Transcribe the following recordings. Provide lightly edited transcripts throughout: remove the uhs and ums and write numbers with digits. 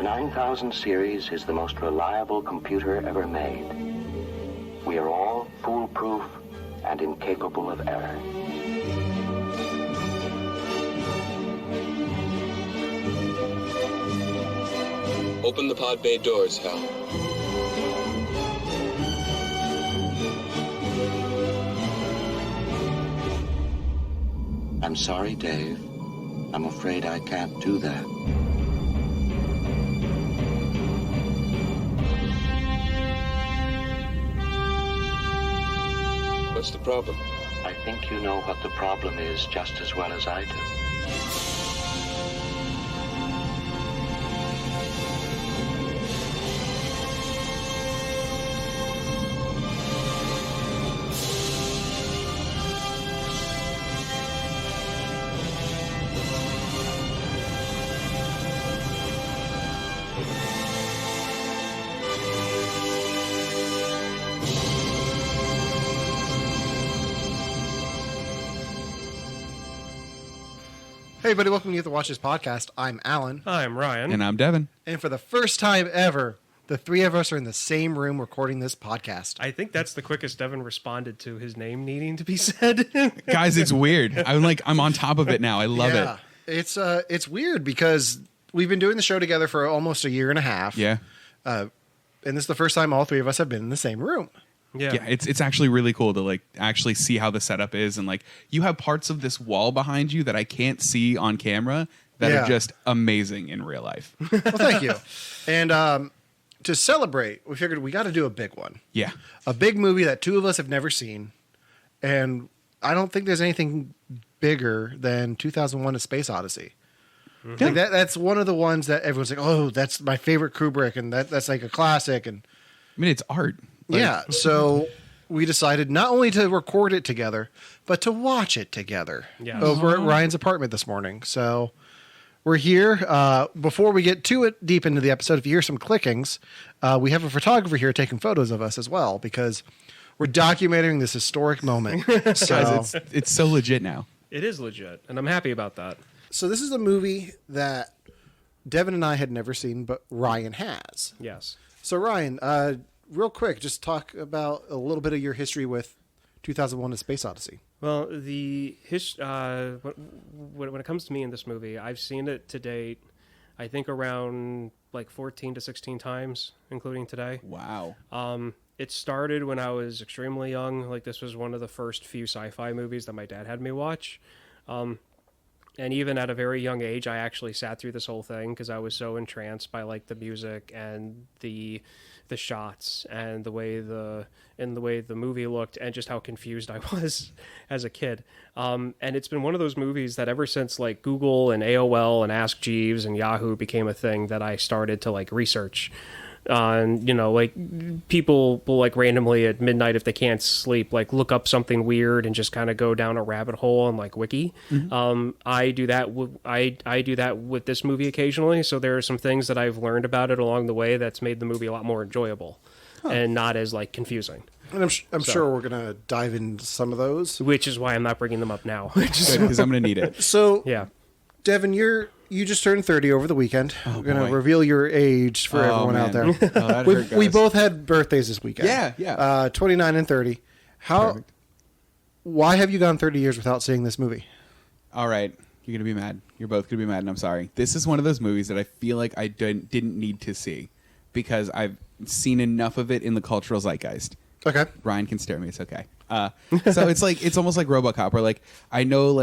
9000 series is the most reliable computer ever made. We are all foolproof and incapable of error. Open the pod bay doors, Hal. I'm sorry, Dave. I'm afraid I can't do that. What's the problem? I think you know what the problem is just as well as I do. Hey everybody, welcome to the Watch This Podcast. I'm Alan. I'm Ryan. And I'm Devon. And for the first time ever, the three of us are in the same room recording this podcast. I think that's the quickest Devon responded to his name needing to be said. Guys, it's weird. I'm on top of it now. I love it. It's weird because we've been doing the show together for almost a year and a half. Yeah. And this is the first time all three of us have been in the same room. Yeah, it's actually really cool to actually see how the setup is, and you have parts of this wall behind you that I can't see on camera that are just amazing in real life. Well, thank you. And to celebrate, we figured we got to do a big one. Yeah. A big movie that two of us have never seen, and I don't think there's anything bigger than 2001: A Space Odyssey. Mm-hmm. Like that's one of the ones that everyone's like, "Oh, that's my favorite Kubrick," and that's like a classic. And I mean, it's art. Yeah, so we decided not only to record it together, but to watch it together over at Ryan's apartment this morning. So we're here. Before we get too deep into the episode, if you hear some clickings, we have a photographer here taking photos of us as well, because we're documenting this historic moment. So Guys, it's so legit now. It is legit, and I'm happy about that. So this is a movie that Devon and I had never seen, but Ryan has. Yes. So Ryan, real quick, just talk about a little bit of your history with 2001: A Space Odyssey. Well, when it comes to me in this movie, I've seen it to date, I think around 14 to 16 times, including today. Wow. It started when I was extremely young. This was one of the first few sci-fi movies that my dad had me watch. And even at a very young age, I actually sat through this whole thing because I was so entranced by the music and the shots and the way the movie looked and just how confused I was as a kid. And it's been one of those movies that ever since Google and AOL and Ask Jeeves and Yahoo became a thing that I started to research. And people will randomly at midnight, if they can't sleep, look up something weird and just kind of go down a rabbit hole on Wiki. Mm-hmm. I do that. I do that with this movie occasionally. So there are some things that I've learned about it along the way that's made the movie a lot more enjoyable and not as confusing. And I'm sure we're gonna dive into some of those, which is why I'm not bringing them up now. Because I'm gonna need it. So yeah, Devon, you just turned 30 over the weekend. We're going to reveal your age for everyone out there. We both had birthdays this weekend. Yeah. 29 and 30. Perfect. Why have you gone 30 years without seeing this movie? All right. You're going to be mad. You're both going to be mad, and I'm sorry. This is one of those movies that I feel like I didn't need to see because I've seen enough of it in the cultural zeitgeist. Okay. Ryan can stare at me. It's okay. So it's almost like RoboCop, where I know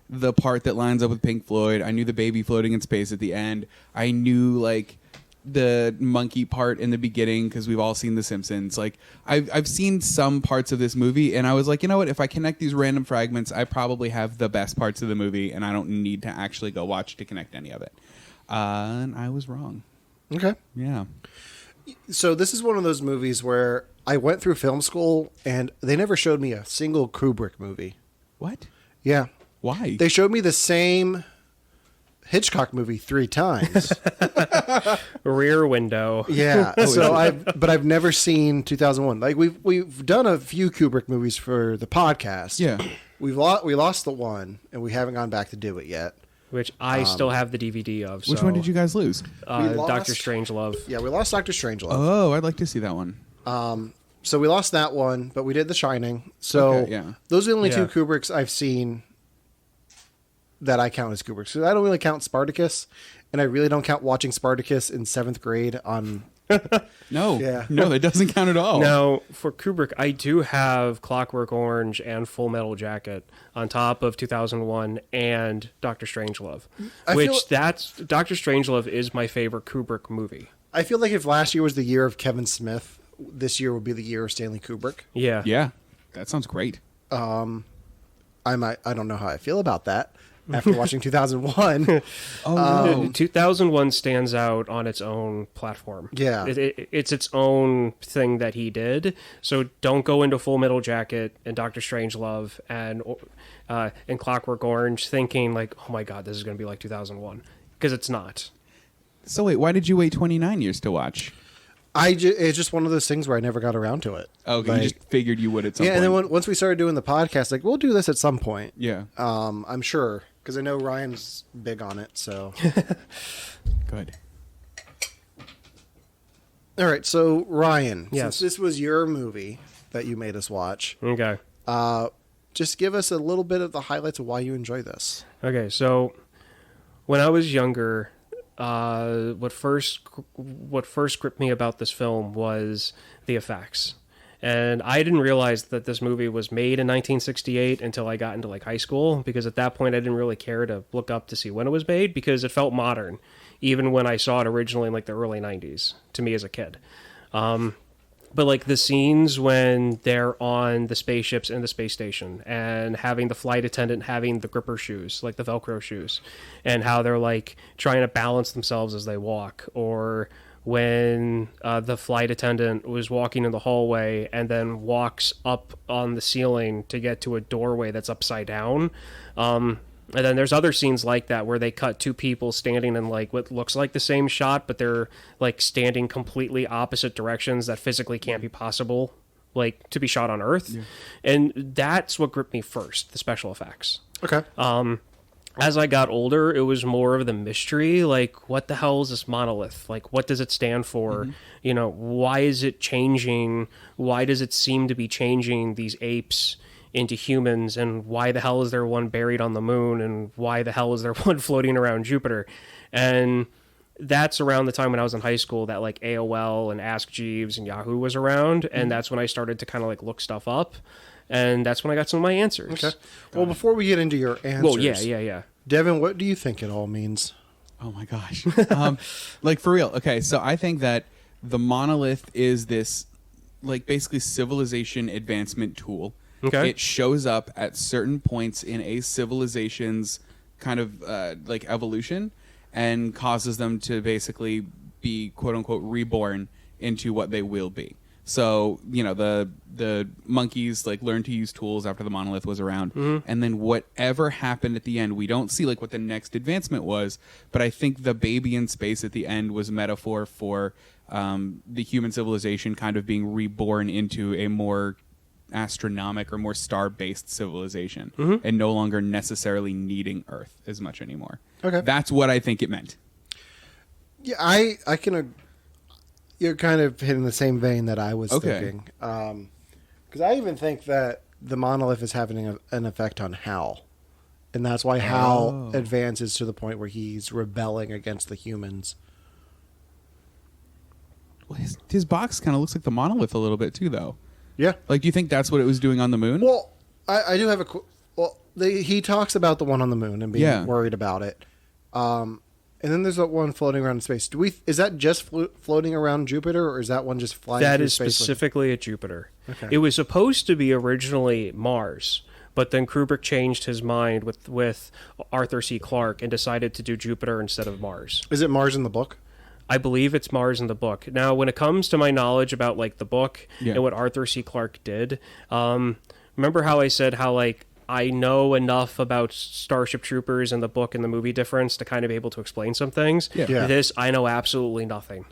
the part that lines up with Pink Floyd. I knew the baby floating in space at the end. I knew the monkey part in the beginning because we've all seen The Simpsons. I've seen some parts of this movie, and I was like, you know what? If I connect these random fragments, I probably have the best parts of the movie, and I don't need to actually go watch to connect any of it. And I was wrong. Okay. Yeah. So this is one of those movies where I went through film school, and they never showed me a single Kubrick movie. What? Yeah. Why? They showed me the same Hitchcock movie 3 times. Rear Window. Yeah. So I've never seen 2001. We've done a few Kubrick movies for the podcast. Yeah. We lost the one, and we haven't gone back to do it yet. which I still have the DVD of. Which one did you guys lose? Doctor Strangelove. Yeah, we lost Doctor Strangelove. Oh, I'd like to see that one. So we lost that one, but we did The Shining. So Okay, yeah. those are the only Yeah. two Kubricks I've seen that I count as Kubrick. So I don't really count Spartacus, and I really don't count watching Spartacus in 7th grade on... No, Yeah. no, that doesn't count at all. Now, for Kubrick, I do have Clockwork Orange and Full Metal Jacket on top of 2001 and Doctor Strangelove, that's Doctor Strangelove is my favorite Kubrick movie. I feel like if last year was the year of Kevin Smith, this year would be the year of Stanley Kubrick. Yeah. Yeah, that sounds great. I don't know how I feel about that after watching 2001. Oh, no. 2001 stands out on its own platform. Yeah. It's its own thing that he did. So don't go into Full Metal Jacket and Doctor Strangelove and Clockwork Orange thinking like, oh my God, this is going to be like 2001. Because it's not. So wait, why did you wait 29 years to watch? It's just one of those things where I never got around to it. Oh, okay, you just figured you would at some Yeah, point. and then once we started doing the podcast, like, we'll do this at some point. Yeah. I'm sure, because I know Ryan's big on it, so... Good. All right, so Ryan, Yes. since this was your movie that you made us watch, Okay. just give us a little bit of the highlights of why you enjoy this. Okay, so when I was younger, what first gripped me about this film was the effects. And I didn't realize that this movie was made in 1968 until I got into like high school, because at that point I didn't really care to look up to see when it was made, because it felt modern, even when I saw it originally in like the early 90s to me as a kid. But like the scenes when they're on the spaceships in the space station and having the flight attendant having the gripper shoes, like the Velcro shoes, and how they're like trying to balance themselves as they walk, or when the flight attendant was walking in the hallway and then walks up on the ceiling to get to a doorway that's upside down. And then there's other scenes like that where they cut two people standing in like what looks like the same shot, but they're like standing completely opposite directions that physically can't be possible, like to be shot on Earth. Yeah. And that's what gripped me first, the special effects. Okay. As I got older, it was more of the mystery, like what the hell is this monolith? Like what does it stand for? Mm-hmm. You know, why is it changing? Why does it seem to be changing these apes into humans, and why the hell is there one buried on the moon, and why the hell is there one floating around Jupiter? And that's around the time when I was in high school that like AOL and Ask Jeeves and Yahoo was around, and that's when I started to kind of like look stuff up, and that's when I got some of my answers. Okay. Well, before we get into your answers, Well, yeah. Devin, what do you think it all means? Oh my gosh. Like for real. Okay, so I think that the monolith is this like basically civilization advancement tool. Okay. It shows up at certain points in a civilization's kind of like evolution and causes them to basically be quote unquote reborn into what they will be. So, you know, the monkeys like learned to use tools after the monolith was around, and then whatever happened at the end, we don't see like what the next advancement was, but I think the baby in space at the end was metaphor for the human civilization kind of being reborn into a more astronomic or more star-based civilization, and no longer necessarily needing Earth as much anymore. Okay. That's what I think it meant. Yeah, I can. You're kind of hitting the same vein that I was thinking. Because I even think that the monolith is having an effect on Hal. And that's why Hal advances to the point where he's rebelling against the humans. Well, his box kind of looks like the monolith a little bit too, though. Yeah. Like, do you think that's what it was doing on the moon? Well, I do have a... Well, he talks about the one on the moon and being worried about it. And then there's that one floating around in space. Is that just floating around Jupiter, or is that one just flying That through is space? specifically at Jupiter. Okay. It was supposed to be originally Mars, but then Kubrick changed his mind with Arthur C. Clarke and decided to do Jupiter instead of Mars. Is it Mars in the book? I believe it's Mars in the book. Now, when it comes to my knowledge about like the book and what Arthur C. Clarke did, remember how I said how like I know enough about Starship Troopers and the book and the movie difference to kind of be able to explain some things? Yeah. This, I know absolutely nothing.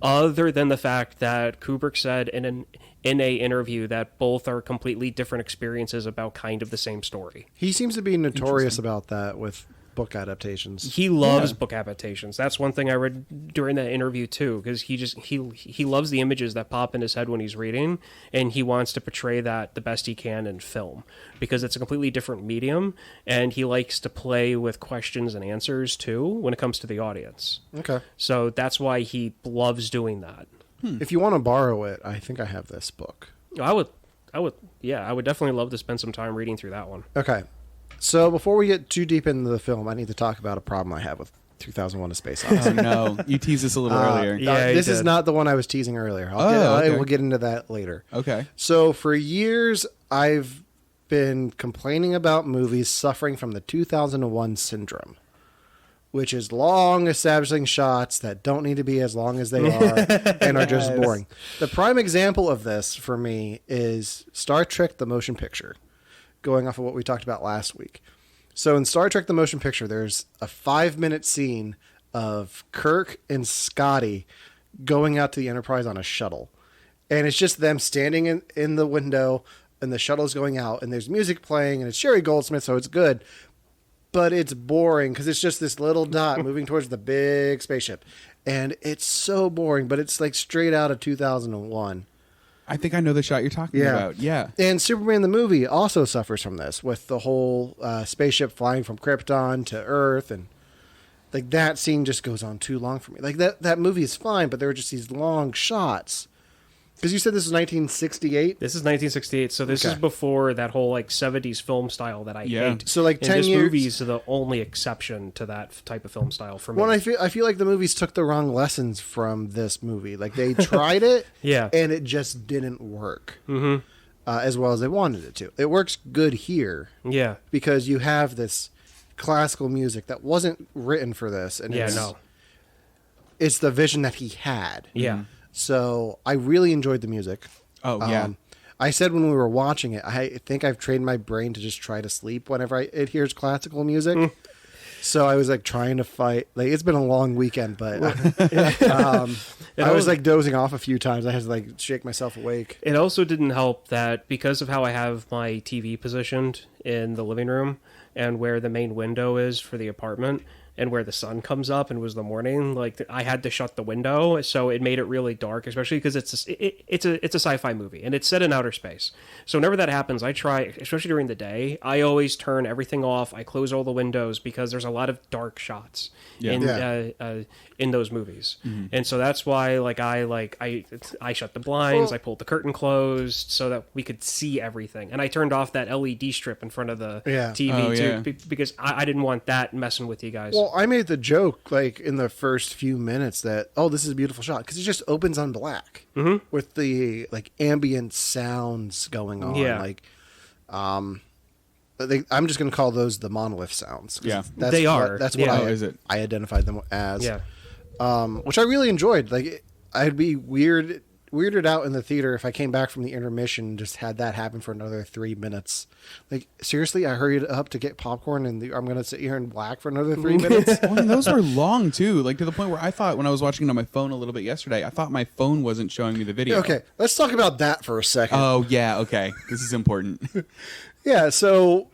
Other than the fact that Kubrick said in a interview that both are completely different experiences about kind of the same story. He seems to be notorious about that with book adaptations. He loves book adaptations. That's one thing I read during that interview too, because he loves the images that pop in his head when he's reading, and he wants to portray that the best he can in film because it's a completely different medium, and he likes to play with questions and answers too when it comes to the audience. Okay. So that's why he loves doing that. If you want to borrow it, I think I have this book. I would definitely love to spend some time reading through that one. Okay. So before we get too deep into the film, I need to talk about a problem I have with 2001: A Space Odyssey. Oh no, you teased us a little earlier. Yeah, this you is did. not the one I was teasing earlier. Okay. We'll get into that later. Okay. So for years, I've been complaining about movies suffering from the 2001 syndrome, which is long establishing shots that don't need to be as long as they are and are just boring. The prime example of this for me is Star Trek: The Motion Picture, going off of what we talked about last week. So in Star Trek: The Motion Picture, there's a 5-minute scene of Kirk and Scotty going out to the Enterprise on a shuttle. And it's just them standing in the window, and the shuttle's going out, and there's music playing, and it's Sherry Goldsmith, so it's good. But it's boring because it's just this little dot moving towards the big spaceship. And it's so boring, but it's like straight out of 2001. I think I know the shot you're talking about. Yeah. And Superman the movie also suffers from this with the whole spaceship flying from Krypton to Earth. And like that scene just goes on too long for me. Like that movie is fine, but there are just these long shots. Because you said this was 1968? This is 1968, so this is before that whole like 70s film style that I hate. So like 10 and this years. movie is the only exception to that type of film style for me. Well, I feel like the movies took the wrong lessons from this movie. Like they tried it, Yeah. and it just didn't work as well as they wanted it to. It works good here Yeah. because you have this classical music that wasn't written for this, and it's the vision that he had. Yeah. So I really enjoyed the music. Oh yeah. I said when we were watching it, I think I've trained my brain to just try to sleep whenever it hears classical music. So I was like trying to fight. Like it's been a long weekend, but I was like dozing off a few times. I had to like shake myself awake. It also didn't help that because of how I have my TV positioned in the living room and where the main window is for the apartment and where the sun comes up and was the morning, like I had to shut the window, so it made it really dark, especially because it's a sci-fi movie and it's set in outer space. So whenever that happens, I try, especially during the day, I always turn everything off. I close all the windows because there's a lot of dark shots in those movies, and so that's why I shut the blinds, I pulled the curtain closed so that we could see everything, and I turned off that LED strip in front of the TV too, because I didn't want that messing with you guys. Well, I made the joke like in the first few minutes that this is a beautiful shot because it just opens on black with the like ambient sounds going on. Yeah. Like, I'm just going to call those the monolith sounds. Yeah. They are. That's what Yeah. Oh, is it? I identified them as. Yeah. Which I really enjoyed. Like, I'd be weirded out in the theater if I came back from the intermission and just had that happen for another 3 minutes. Like, seriously, I hurried up to get popcorn and I'm going to sit here in black for another 3 minutes. Well, and those were long too, like to the point where I thought when I was watching it on my phone a little bit yesterday, I thought my phone wasn't showing me the video. Okay, let's talk about that for a second. Oh yeah, okay. This is important. Yeah, so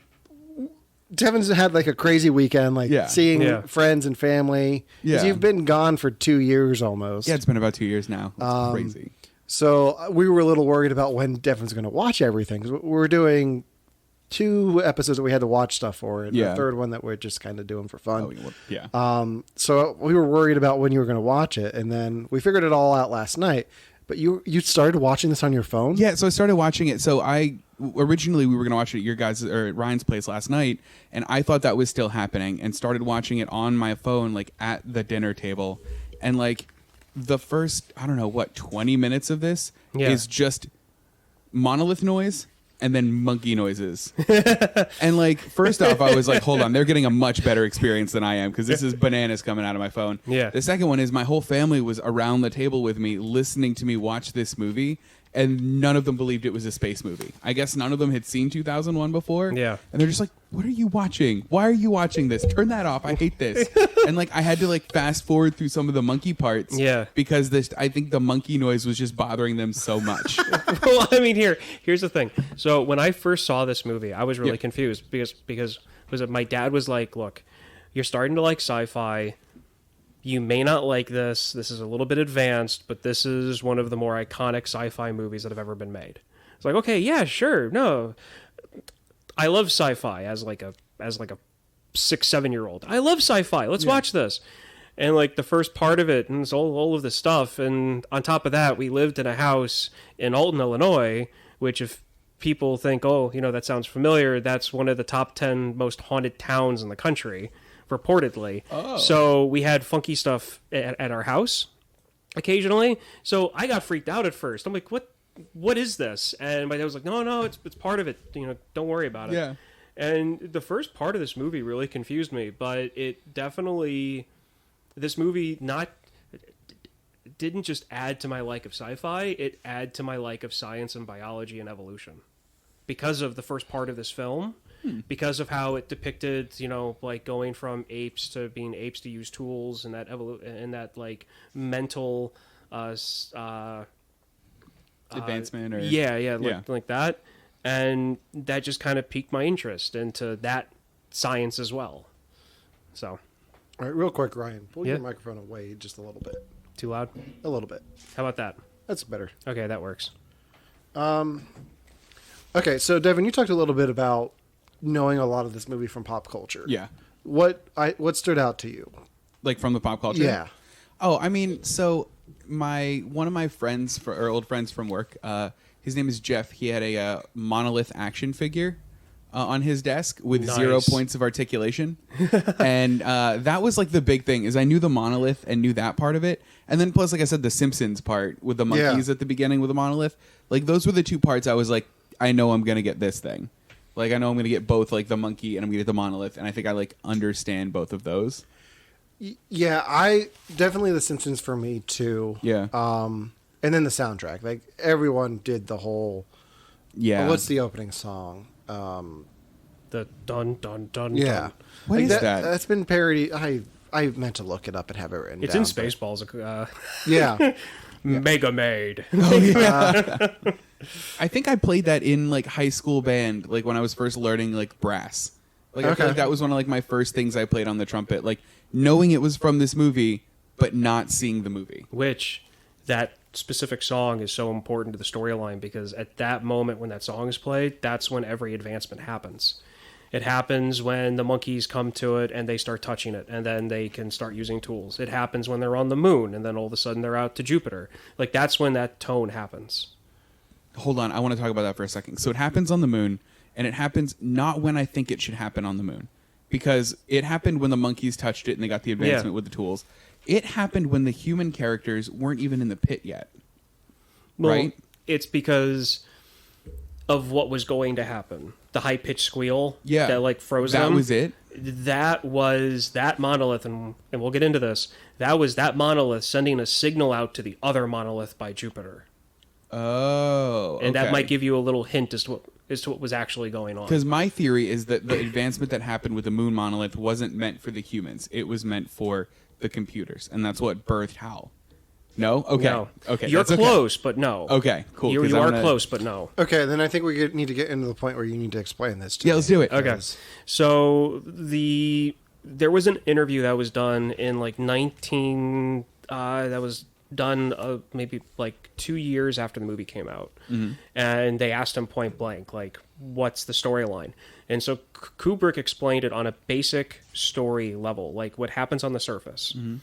Devin's had like a crazy weekend, like seeing friends and family. 'Cause you've been gone for 2 years almost. Yeah, it's been about 2 years now. It's crazy. So we were a little worried about when Devin's going to watch everything. 'Cause we're doing 2 episodes that we had to watch stuff for, and the third one that we're just kind of doing for fun. Oh, yeah. So we were worried about when you were going to watch it, and then we figured it all out last night. But you started watching this on your phone? Yeah, so I started watching it. So originally we were going to watch it at your guys' or at Ryan's place last night, and I thought that was still happening, and started watching it on my phone, like at the dinner table, and like the first 20 minutes of this is just monolith noise and then monkey noises. And like, first off, I was like, hold on, they're getting a much better experience than I am because this is bananas coming out of my phone. Yeah. The second one is my whole family was around the table with me listening to me watch this movie, and none of them believed it was a space movie. I guess none of them had seen 2001 before. Yeah. And they're just like, what are you watching? Why are you watching this? Turn that off. I hate this. And like, I had to like fast forward through some of the monkey parts. Yeah. Because I think the monkey noise was just bothering them so much. Well, I mean, here's the thing. So when I first saw this movie, I was really confused because my dad was like, look, you're starting to like sci-fi. You may not like this. This is a little bit advanced, but this is one of the more iconic sci-fi movies that have ever been made. It's like, okay, yeah, sure. No, I love sci-fi as like a 6-7-year-old. I love sci-fi. Let's watch this. And like the first part of it, and it's all of this stuff. And on top of that, we lived in a house in Alton, Illinois, which if people think, oh, that sounds familiar, that's one of the top 10 most haunted towns in the country, reportedly. Oh. So we had funky stuff at our house occasionally. So I got freaked out at first. I'm like, what is this? And my dad was like, no, it's part of it. Don't worry about it. Yeah. And the first part of this movie really confused me, but it definitely, this movie didn't just add to my like of sci-fi, it added to my like of science and biology and evolution. Because of the first part of this film, because of how it depicted, like going from apes to being apes to use tools and that like mental advancement or like that. And that just kind of piqued my interest into that science as well. So, all right, real quick, Ryan, pull your microphone away just a little bit. Too loud? A little bit. How about that? That's better. Okay, that works. Okay, so Devon, you talked a little bit about knowing a lot of this movie from pop culture. Yeah. What stood out to you? Like from the pop culture? Yeah. Oh, I mean, so one of my friends or old friends from work, his name is Jeff. He had a monolith action figure on his desk with 0 points of articulation. And that was like the big thing is I knew the monolith and knew that part of it. And then plus, like I said, the Simpsons part with the monkeys at the beginning with the monolith. Like those were the two parts I was like, I know I'm going to get this thing. Like I know I'm going to get both like the monkey and I'm going to get the monolith. And I think I like understand both of those. Yeah, I definitely the Simpsons for me too. Yeah. And then the soundtrack. Like everyone did the whole. Yeah. What's the opening song? The dun dun dun. Yeah. Dun. What is that? That's been parodied. I meant to look it up and have it written It's down. in Spaceballs. Yeah. Mega Made. Oh, yeah. I think I played that in like high school band, like when I was first learning like brass. Like I feel like that was one of like my first things I played on the trumpet, like knowing it was from this movie, but not seeing the movie. Which that specific song is so important to the storyline because at that moment when that song is played, that's when every advancement happens. It happens when the monkeys come to it and they start touching it and then they can start using tools. It happens when they're on the moon and then all of a sudden they're out to Jupiter. Like that's when that tone happens. Hold on, I want to talk about that for a second. So it happens on the moon, and it happens not when I think it should happen on the moon. Because it happened when the monkeys touched it and they got the advancement with the tools. It happened when the human characters weren't even in the pit yet. Well, right? It's because of what was going to happen. The high-pitched squeal that like froze them. That was it? That was that monolith, and we'll get into this. That was that monolith sending a signal out to the other monolith by Jupiter. Oh, okay. And that might give you a little hint as to what was actually going on. Because my theory is that the advancement that happened with the moon monolith wasn't meant for the humans. It was meant for the computers, and that's what birthed Hal. No? Okay. No. Okay. You're close, but no. Okay, cool. You are close, but no. Okay, then I think we need to get into the point where you need to explain this to me. Yeah, let's do it. Okay. So there was an interview that was done in like that was done maybe like 2 years after the movie came out. Mm-hmm. And they asked him point blank, like, what's the storyline? And so Kubrick explained it on a basic story level, like what happens on the surface. Mm-hmm.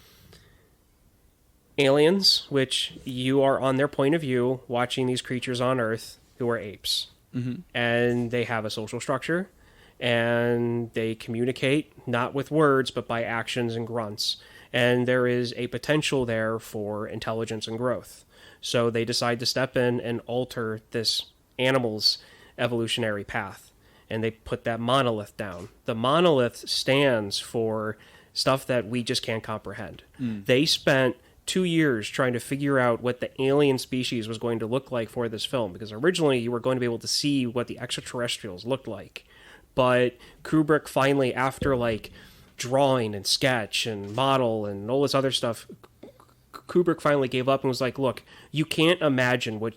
Aliens, which you are on their point of view, watching these creatures on Earth who are apes. Mm-hmm. And they have a social structure, and they communicate not with words, but by actions and grunts. And there is a potential there for intelligence and growth. So they decide to step in and alter this animal's evolutionary path. And they put that monolith down. The monolith stands for stuff that we just can't comprehend. Mm. They spent 2 years trying to figure out what the alien species was going to look like for this film, because originally you were going to be able to see what the extraterrestrials looked like. But Kubrick finally, after like drawing and sketch and model and all this other stuff, Kubrick finally gave up and was like, look, you can't imagine what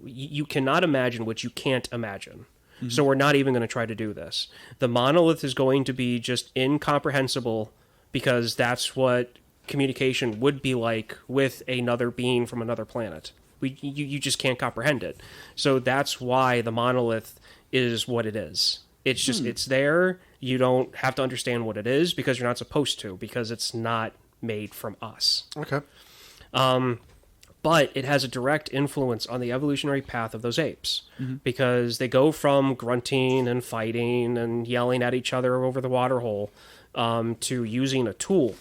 you cannot imagine what you can't imagine. So we're not even going to try to do this. The monolith is going to be just incomprehensible because that's what communication would be like with another being from another planet. You just can't comprehend it. So that's why the monolith is what it is. It's just, it's there. You don't have to understand what it is because you're not supposed to, because it's not made from us. Okay. But it has a direct influence on the evolutionary path of those apes because they go from grunting and fighting and yelling at each other over the water hole to using a tool,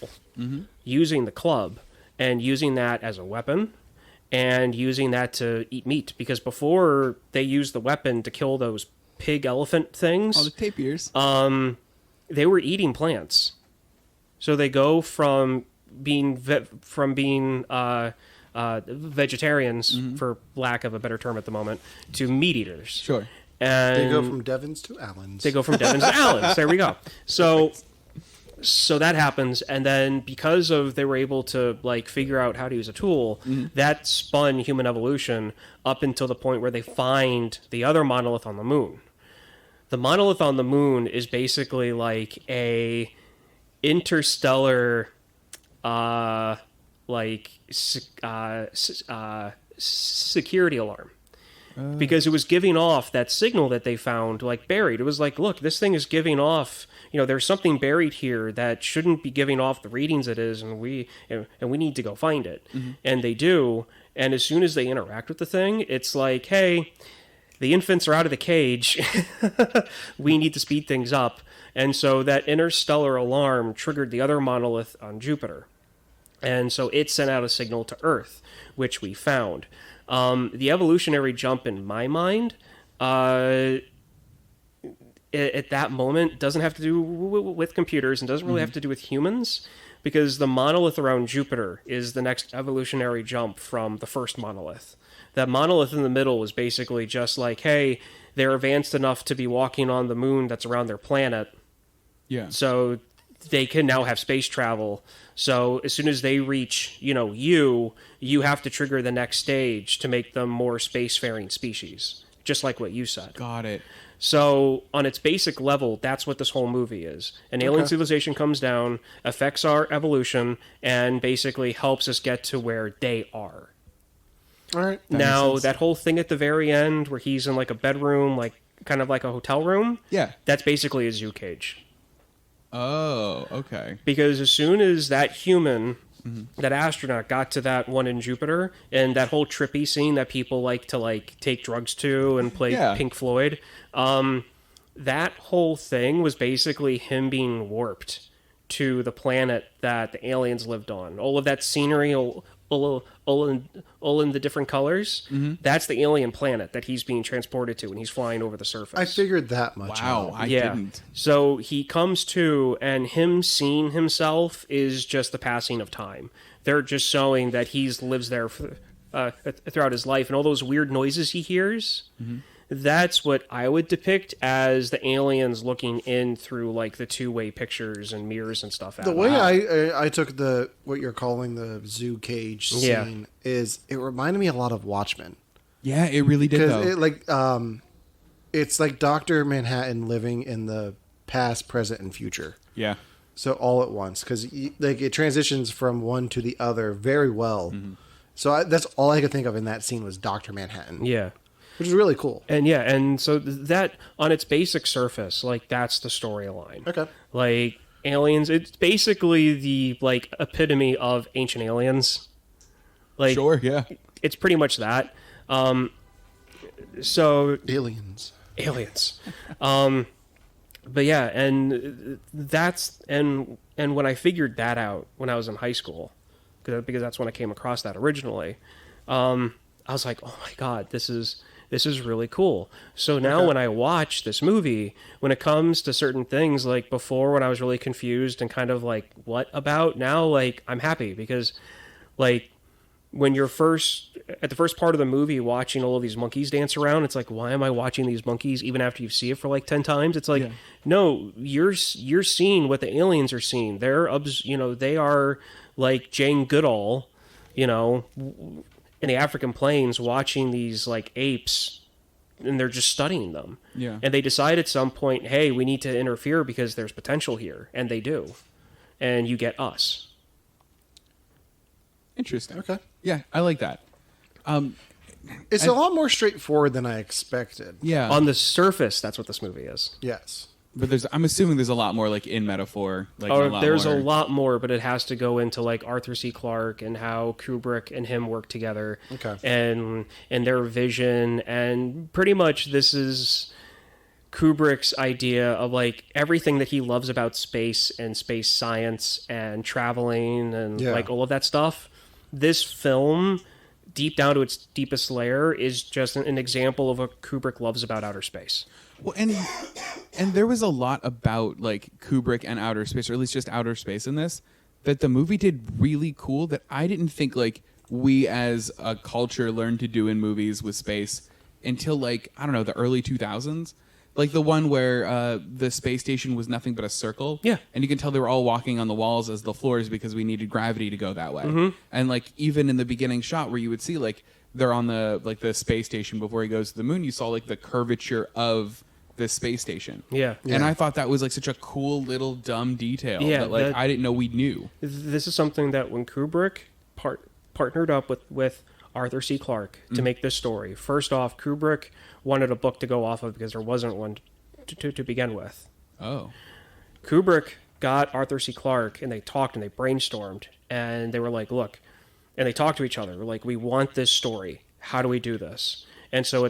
using the club, and using that as a weapon, and using that to eat meat. Because before they used the weapon to kill those pig elephant things, Oh, the tapirs. they were eating plants. So they go from being vegetarians, for lack of a better term at the moment, to meat eaters. Sure. And They go from Devons to Allens. They go from Devons to Allens. There we go. So that happens, and then because of they were able to like figure out how to use a tool, that spun human evolution up until the point where they find the other monolith on the moon. The monolith on the moon is basically like a interstellar, security alarm. Because it was giving off that signal that they found, like, buried. It was like, look, this thing is giving off, there's something buried here that shouldn't be giving off the readings it is, and we need to go find it. And they do, and as soon as they interact with the thing, it's like, hey, the infants are out of the cage. We need to speed things up. And so that interstellar alarm triggered the other monolith on Jupiter. And so it sent out a signal to Earth, which we found. The evolutionary jump in my mind, at that moment, doesn't have to do with computers and doesn't really have to do with humans, because the monolith around Jupiter is the next evolutionary jump from the first monolith. That monolith in the middle was basically just like, hey, they're advanced enough to be walking on the moon that's around their planet. Yeah. So they can now have space travel. So as soon as they reach, you have to trigger the next stage to make them more spacefaring species, just like what you said. Got it. So on its basic level, that's what this whole movie is. An alien civilization comes down, affects our evolution, and basically helps us get to where they are. All right. Now, that whole thing at the very end where he's in like a bedroom, like kind of like a hotel room, that's basically a zoo cage. Oh, okay. Because as soon as that human, that astronaut got to that one in Jupiter, and that whole trippy scene that people like to take drugs to and play Pink Floyd, that whole thing was basically him being warped to the planet that the aliens lived on. All of that scenery, all in the different colors, that's the alien planet that he's being transported to, and he's flying over the surface. I figured that much Wow, out. I didn't. So he comes to, and him seeing himself is just the passing of time. They're just showing that he's lives there throughout his life, and all those weird noises he hears. That's what I would depict as the aliens looking in through like the two-way pictures and mirrors and stuff. The way I took what you're calling the zoo cage scene is it reminded me a lot of Watchmen. Yeah, it really did, though. It's like Dr. Manhattan living in the past, present, and future. Yeah. So all at once, because it transitions from one to the other very well. So that's all I could think of in that scene was Dr. Manhattan. Yeah. Which is really cool. And so that, on its basic surface, like, that's the storyline. Okay. Like, aliens, it's basically the, like, epitome of Ancient Aliens. Like, Sure, yeah. It's pretty much that. So... Aliens. But yeah, and that's... And when I figured that out when I was in high school, because that's when I came across that originally, I was like, oh my god, this is really cool. So now when I watch this movie, when it comes to certain things, like before when I was really confused and kind of like, what about? Now, like, I'm happy because, like, when you're at the first part of the movie watching all of these monkeys dance around, it's like, why am I watching these monkeys even after you see it for like 10 times? It's like, no, you're seeing what the aliens are seeing. They are like Jane Goodall, in the African plains watching these like apes they're just studying them. Yeah. And they decide at some point, hey, we need to interfere because there's potential here, and they do. And you get us. Interesting. Okay. Yeah, I like that. It's a lot more straightforward than I expected. Yeah. On the surface, that's what this movie is. Yes. But I'm assuming there's a lot more like in metaphor. Like There's a lot more, but it has to go into like Arthur C. Clarke and how Kubrick and him work together. Okay. And their vision, and pretty much this is Kubrick's idea of like everything that he loves about space and space science and traveling and like all of that stuff. This film, deep down to its deepest layer, is just an example of what Kubrick loves about outer space. Well, and there was a lot about like Kubrick and outer space, or at least just outer space in this, that the movie did really cool that I didn't think like we as a culture learned to do in movies with space until like, I don't know, the early 2000s. Like the one where the space station was nothing but a circle. Yeah. And you can tell they were all walking on the walls as the floors because we needed gravity to go that way. Mm-hmm. And like even in the beginning shot where you would see like they're on the space station before he goes to the moon, you saw like the curvature of the space station. Yeah. And I thought that was like such a cool little dumb detail that like I didn't know we knew. This is something that when Kubrick partnered up with Arthur C. Clarke to make this story, first off, Kubrick wanted a book to go off of because there wasn't one to begin with. Oh. Kubrick got Arthur C. Clarke, and they talked and they brainstormed, and they were like, look, and they talked to each other. We're like, we want this story. How do we do this? And so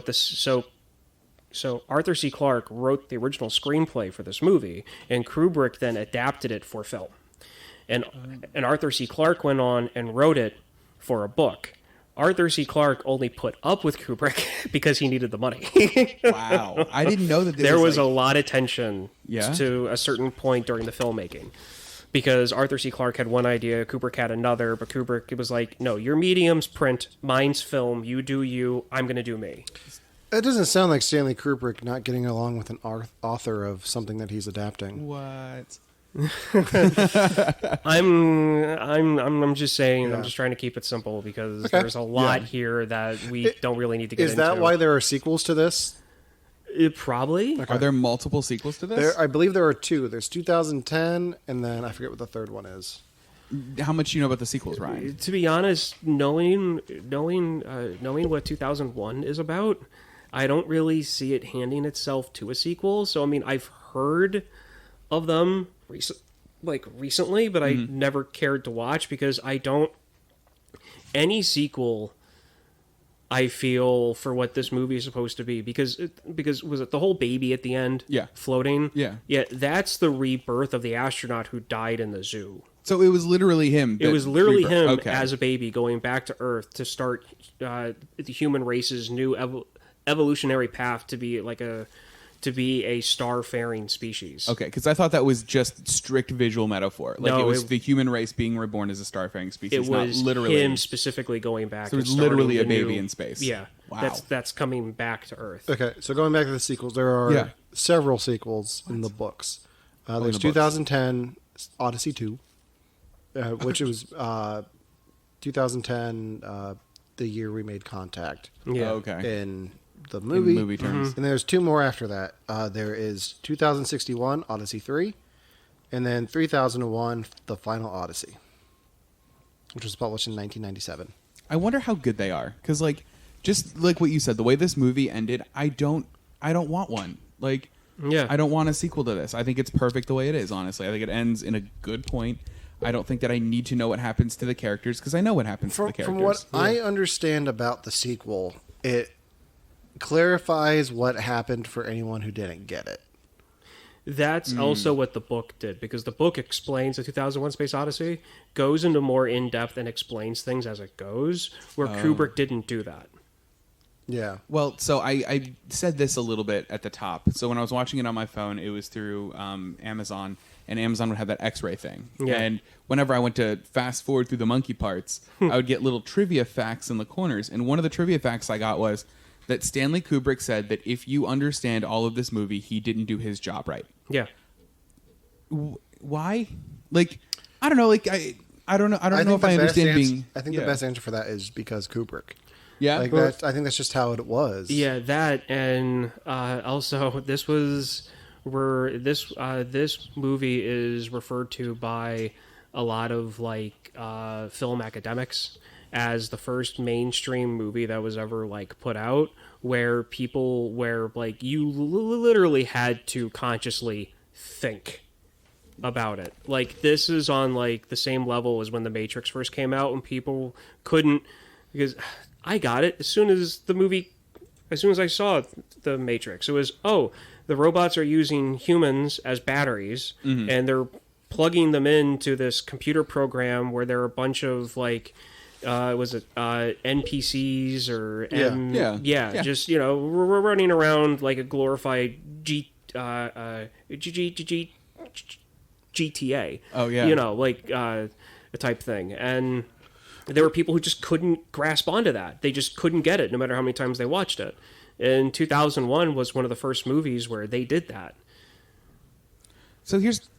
so Arthur C. Clarke wrote the original screenplay for this movie, and Kubrick then adapted it for film. And Arthur C. Clarke went on and wrote it for a book. Arthur C. Clarke only put up with Kubrick because he needed the money. Wow. I didn't know that there was a lot of tension Yeah? to a certain point during the filmmaking. Because Arthur C. Clarke had one idea, Kubrick had another, but Kubrick was like, no, your medium's print, mine's film, you do you, I'm going to do me. It doesn't sound like Stanley Kubrick not getting along with an author of something that he's adapting. What? I'm just saying, Yeah. I'm just trying to keep it simple because there's a lot here that we don't really need to get into. Is that why there are sequels to this? Probably. Are there multiple sequels to this? I believe there are two. There's 2010, and then I forget what the third one is. How much do you know about the sequels, Ryan? To be honest, knowing what 2001 is about, I don't really see it handing itself to a sequel. So I mean, I've heard of them recently, but I never cared to watch because I don't. Any sequel, I feel, for what this movie is supposed to be, because was it the whole baby at the end? Yeah. Floating? Yeah. Yeah, that's the rebirth of the astronaut who died in the zoo. So it was literally him. It was literally him Okay. as a baby going back to Earth to start the human race's new evolutionary path to be a star-faring species. Okay, because I thought that was just strict visual metaphor. Like No, it was the human race being reborn as a starfaring species. It was not literally him specifically going back. So and it's literally a starting baby new- in space. Yeah, Wow. that's coming back to Earth. Okay, so going back to the sequels, there are several sequels in the books. There's the books. 2010 Odyssey 2, which was 2010, the year we made contact Yeah. Oh, okay. in the movie. movie terms. And there's two more after that. There is 2061 Odyssey 3, and then 3001 The Final Odyssey, which was published in 1997. I wonder how good they are. Because like, just like what you said, the way this movie ended, I don't want one. Like, Yeah. I don't want a sequel to this. I think it's perfect the way it is. Honestly, I think it ends in a good point. I don't think that I need to know what happens to the characters because I know what happens to the characters. From what I understand about the sequel, it clarifies what happened for anyone who didn't get it. That's also what the book did, because the book explains the 2001 Space Odyssey, goes into more in-depth and explains things as it goes, where Kubrick didn't do that. Yeah. Well, so I said this a little bit at the top. So when I was watching it on my phone, it was through Amazon, and Amazon would have that X-ray thing. Yeah. And whenever I went to fast forward through the monkey parts, I would get little trivia facts in the corners. And one of the trivia facts I got was that Stanley Kubrick said that if you understand all of this movie, he didn't do his job right. Yeah. Why? Like, I don't know. Like, I don't know. I don't know if I understand being. I think the best answer for that is because Kubrick. Yeah. Like that. I think that's just how it was. Yeah, that, and also this was where this movie is referred to by a lot of like film academics as the first mainstream movie that was ever like put out where like you literally had to consciously think about it. Like this is on like the same level as when The Matrix first came out, when people couldn't, because I got it as soon as I saw The Matrix. It was, oh, the robots are using humans as batteries, and they're plugging them into this computer program where there are a bunch of like NPCs or just we're running around like a glorified GTA. Oh yeah, a type thing. And there were people who just couldn't grasp onto that. They just couldn't get it, no matter how many times they watched it. And 2001 was one of the first movies where they did that. So here's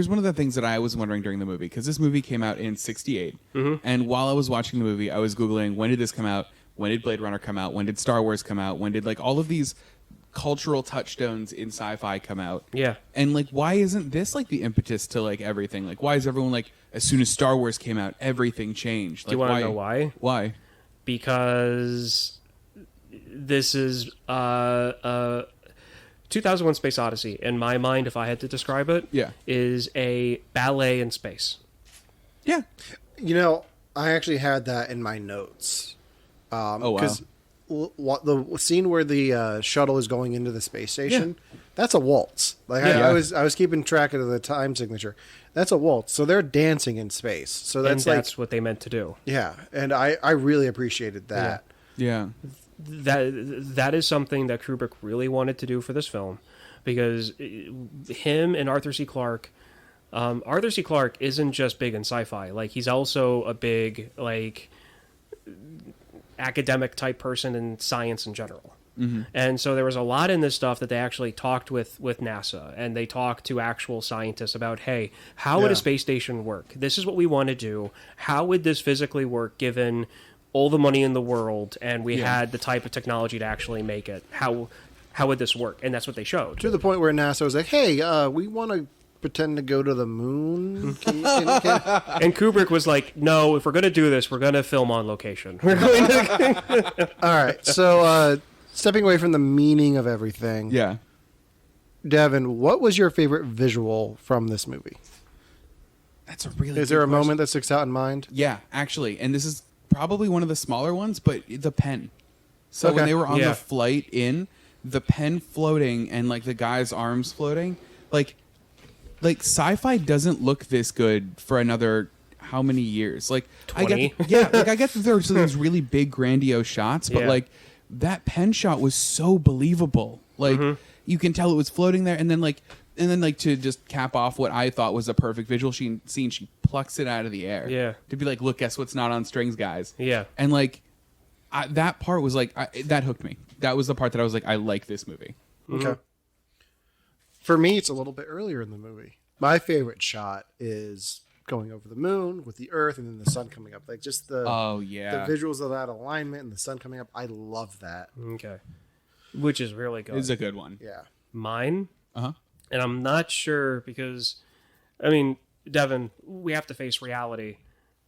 one of the things that I was wondering during the movie, because this movie came out in '68, and while I was watching the movie, I was Googling, when did this come out? When did Blade Runner come out? When did Star Wars come out? When did like all of these cultural touchstones in sci-fi come out? Yeah. And like, why isn't this like the impetus to like everything? Like, why is everyone like, as soon as Star Wars came out, everything changed? Like, do you want to know why? Why? Because this is 2001 Space Odyssey, in my mind, if I had to describe it, is a ballet in space. Yeah. You know, I actually had that in my notes. Oh, wow. Because the scene where the shuttle is going into the space station, that's a waltz. Like I was keeping track of the time signature. That's a waltz. So they're dancing in space. So that's what they meant to do. Yeah, and I really appreciated that. Yeah. That is something that Kubrick really wanted to do for this film, because him and Arthur C. Clarke. Arthur C. Clarke isn't just big in sci-fi. Like, he's also a big like academic type person in science in general. And so there was a lot in this stuff that they actually talked with NASA, and they talked to actual scientists about, hey, how would a space station work? This is what we want to do. How would this physically work given all the money in the world, and we had the type of technology to actually make it? How would this work? And that's what they showed. To the point where NASA was like, hey, we want to pretend to go to the moon. And Kubrick was like, no, if we're going to do this, we're going to film on location. All right, so stepping away from the meaning of everything. Yeah. Devon, what was your favorite visual from this movie? That's a really Is there a moment that sticks out in mind? Yeah, actually. And this is probably one of the smaller ones, but the pen. So when they were on the flight in, the pen floating and like the guy's arms floating, like sci-fi doesn't look this good for another how many years? Like 20? I get that there are these really big grandiose shots, but like that pen shot was so believable. Like you can tell it was floating there, and then to just cap off what I thought was a perfect visual scene, she plucks it out of the air. Yeah. To be like, look, guess what's not on strings, guys. Yeah. And like that part was like that hooked me. That was the part that I was like, I like this movie. Okay. For me, it's a little bit earlier in the movie. My favorite shot is going over the moon with the Earth and then the sun coming up. Like just the the visuals of that alignment and the sun coming up. I love that. Okay. Which is really good. It's a good one. Yeah. Mine? And I'm not sure because, I mean, Devon, we have to face reality.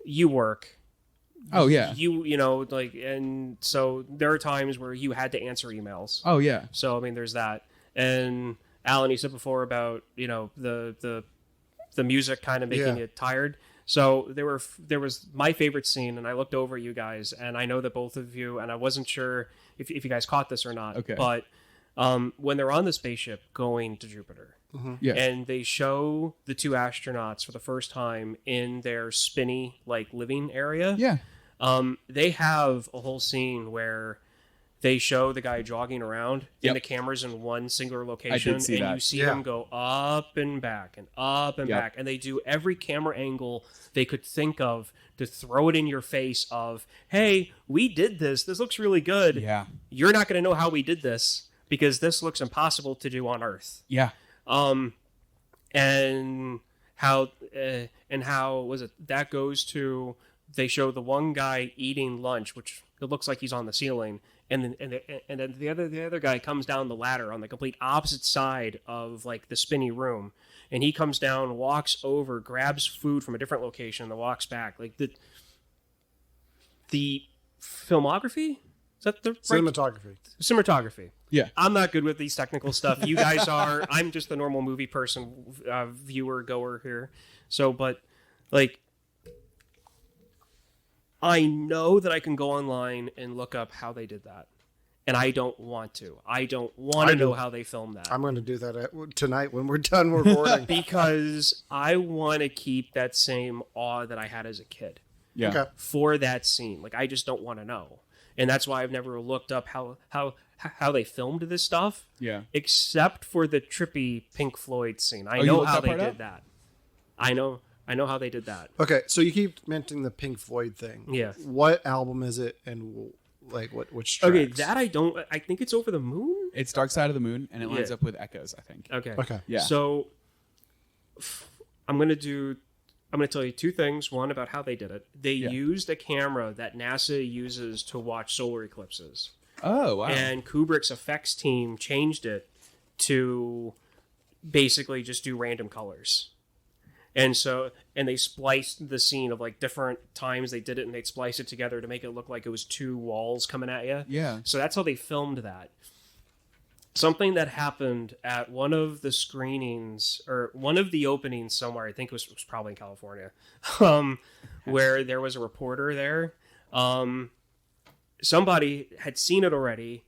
You work. Oh, yeah. You know, like, and so there are times where you had to answer emails. Oh, yeah. So, I mean, there's that. And Alan, you said before about, you know, the music kind of making it tired. So there was my favorite scene, and I looked over at you guys, and I know that both of you, and I wasn't sure if you guys caught this or not. Okay. But when they're on the spaceship going to Jupiter, and they show the two astronauts for the first time in their spinny like living area. Yeah. They have a whole scene where they show the guy jogging around and the camera's in one singular location, and you see him go up and back and up and back, and they do every camera angle they could think of to throw it in your face of, hey, we did this looks really good. Yeah. You're not going to know how we did this because this looks impossible to do on Earth. Yeah. And how was it that goes to, they show the one guy eating lunch, which it looks like he's on the ceiling, and then the other guy comes down the ladder on the complete opposite side of like the spinny room, and he comes down, walks over, grabs food from a different location, and walks back. Like the filmography, is that the cinematography? Yeah. I'm not good with these technical stuff. You guys are. I'm just the normal movie person, viewer, goer here. So, but like, I know that I can go online and look up how they did that. And I don't want to. I don't want to know how they filmed that. I'm going to do that tonight when we're done recording. Because I want to keep that same awe that I had as a kid. Yeah. Okay. For that scene. Like, I just don't want to know. And that's why I've never looked up how they filmed this stuff. Yeah. Except for the trippy Pink Floyd scene. I you know looked how that they part did up? that. I know how they did that. Okay, so you keep mentioning the Pink Floyd thing. Yeah. What album is it, and like which tracks? Okay, that I don't. I think it's Over the Moon. It's Dark Side of the Moon, and it lines Yeah. up with Echoes, I think. Okay. Yeah. So I'm gonna tell you two things. One about how they did it. They used a camera that NASA uses to watch solar eclipses. Oh, wow. And Kubrick's effects team changed it to basically just do random colors. And they spliced the scene of like different times they did it, and they'd splice it together to make it look like it was two walls coming at you. Yeah. So that's how they filmed that. Something that happened at one of the screenings or one of the openings somewhere, I think it was probably in California, where there was a reporter there. Somebody had seen it already,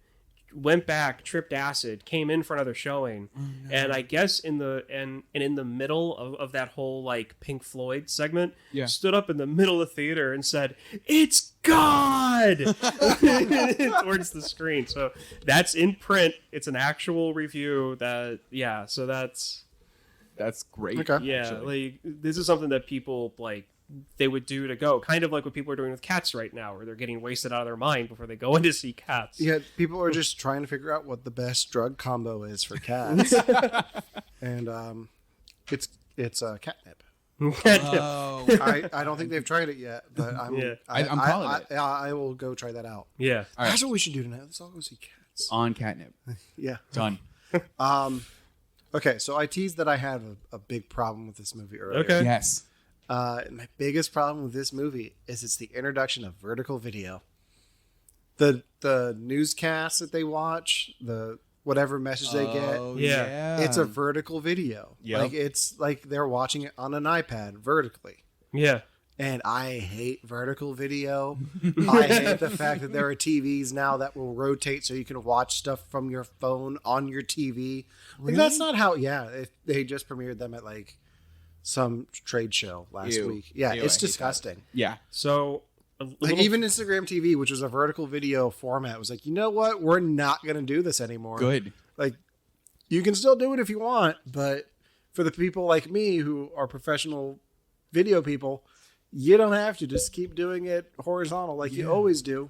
went back, tripped acid, came in for another showing, and I guess in the middle of that whole like Pink Floyd segment, stood up in the middle of the theater and said, "It's God!" towards the screen. So that's in print. It's an actual review. So that's great. Okay. yeah. Actually. Like this is something that people like. They would do to go, kind of like what people are doing with Cats right now, where they're getting wasted out of their mind before they go in to see Cats. Yeah, people are just trying to figure out what the best drug combo is for cats, and it's catnip. Oh. I don't think they've tried it yet, but I'm calling it. I will go try that out. Yeah. All right. That's what we should do tonight. Let's all go see cats. On Catnip. Yeah. Done. Okay, so I teased that I had a big problem with this movie earlier. Okay. Yes. My biggest problem with this movie is it's the introduction of vertical video. The newscasts that they watch, the whatever message they get, Yeah. it's a vertical video. Yep. Like it's like they're watching it on an iPad vertically. Yeah. And I hate vertical video. I hate the fact that there are TVs now that will rotate so you can watch stuff from your phone on your TV. Like, that's not how. Yeah, they just premiered them at like some trade show last Ew. week. Yeah, Ew, it's I hate disgusting. Yeah. So, Like even Instagram TV, which was a vertical video format, was like, you know what? We're not going to do this anymore. Good. Like, you can still do it if you want, but for the people like me who are professional video people, you don't have to. Just keep doing it horizontal like you always do.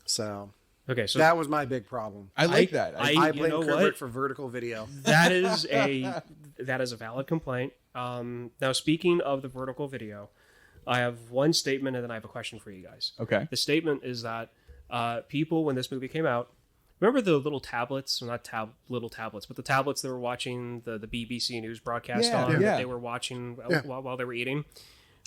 So okay, so that was my big problem. I like that. I you blame know Kubrick what? for vertical video. that is a valid complaint. Now, speaking of the vertical video, I have one statement and then I have a question for you guys. Okay. The statement is that people, when this movie came out, remember the little tablets? Well, not little tablets, but the tablets that were watching the BBC News broadcast on, yeah. that they were watching while they were eating.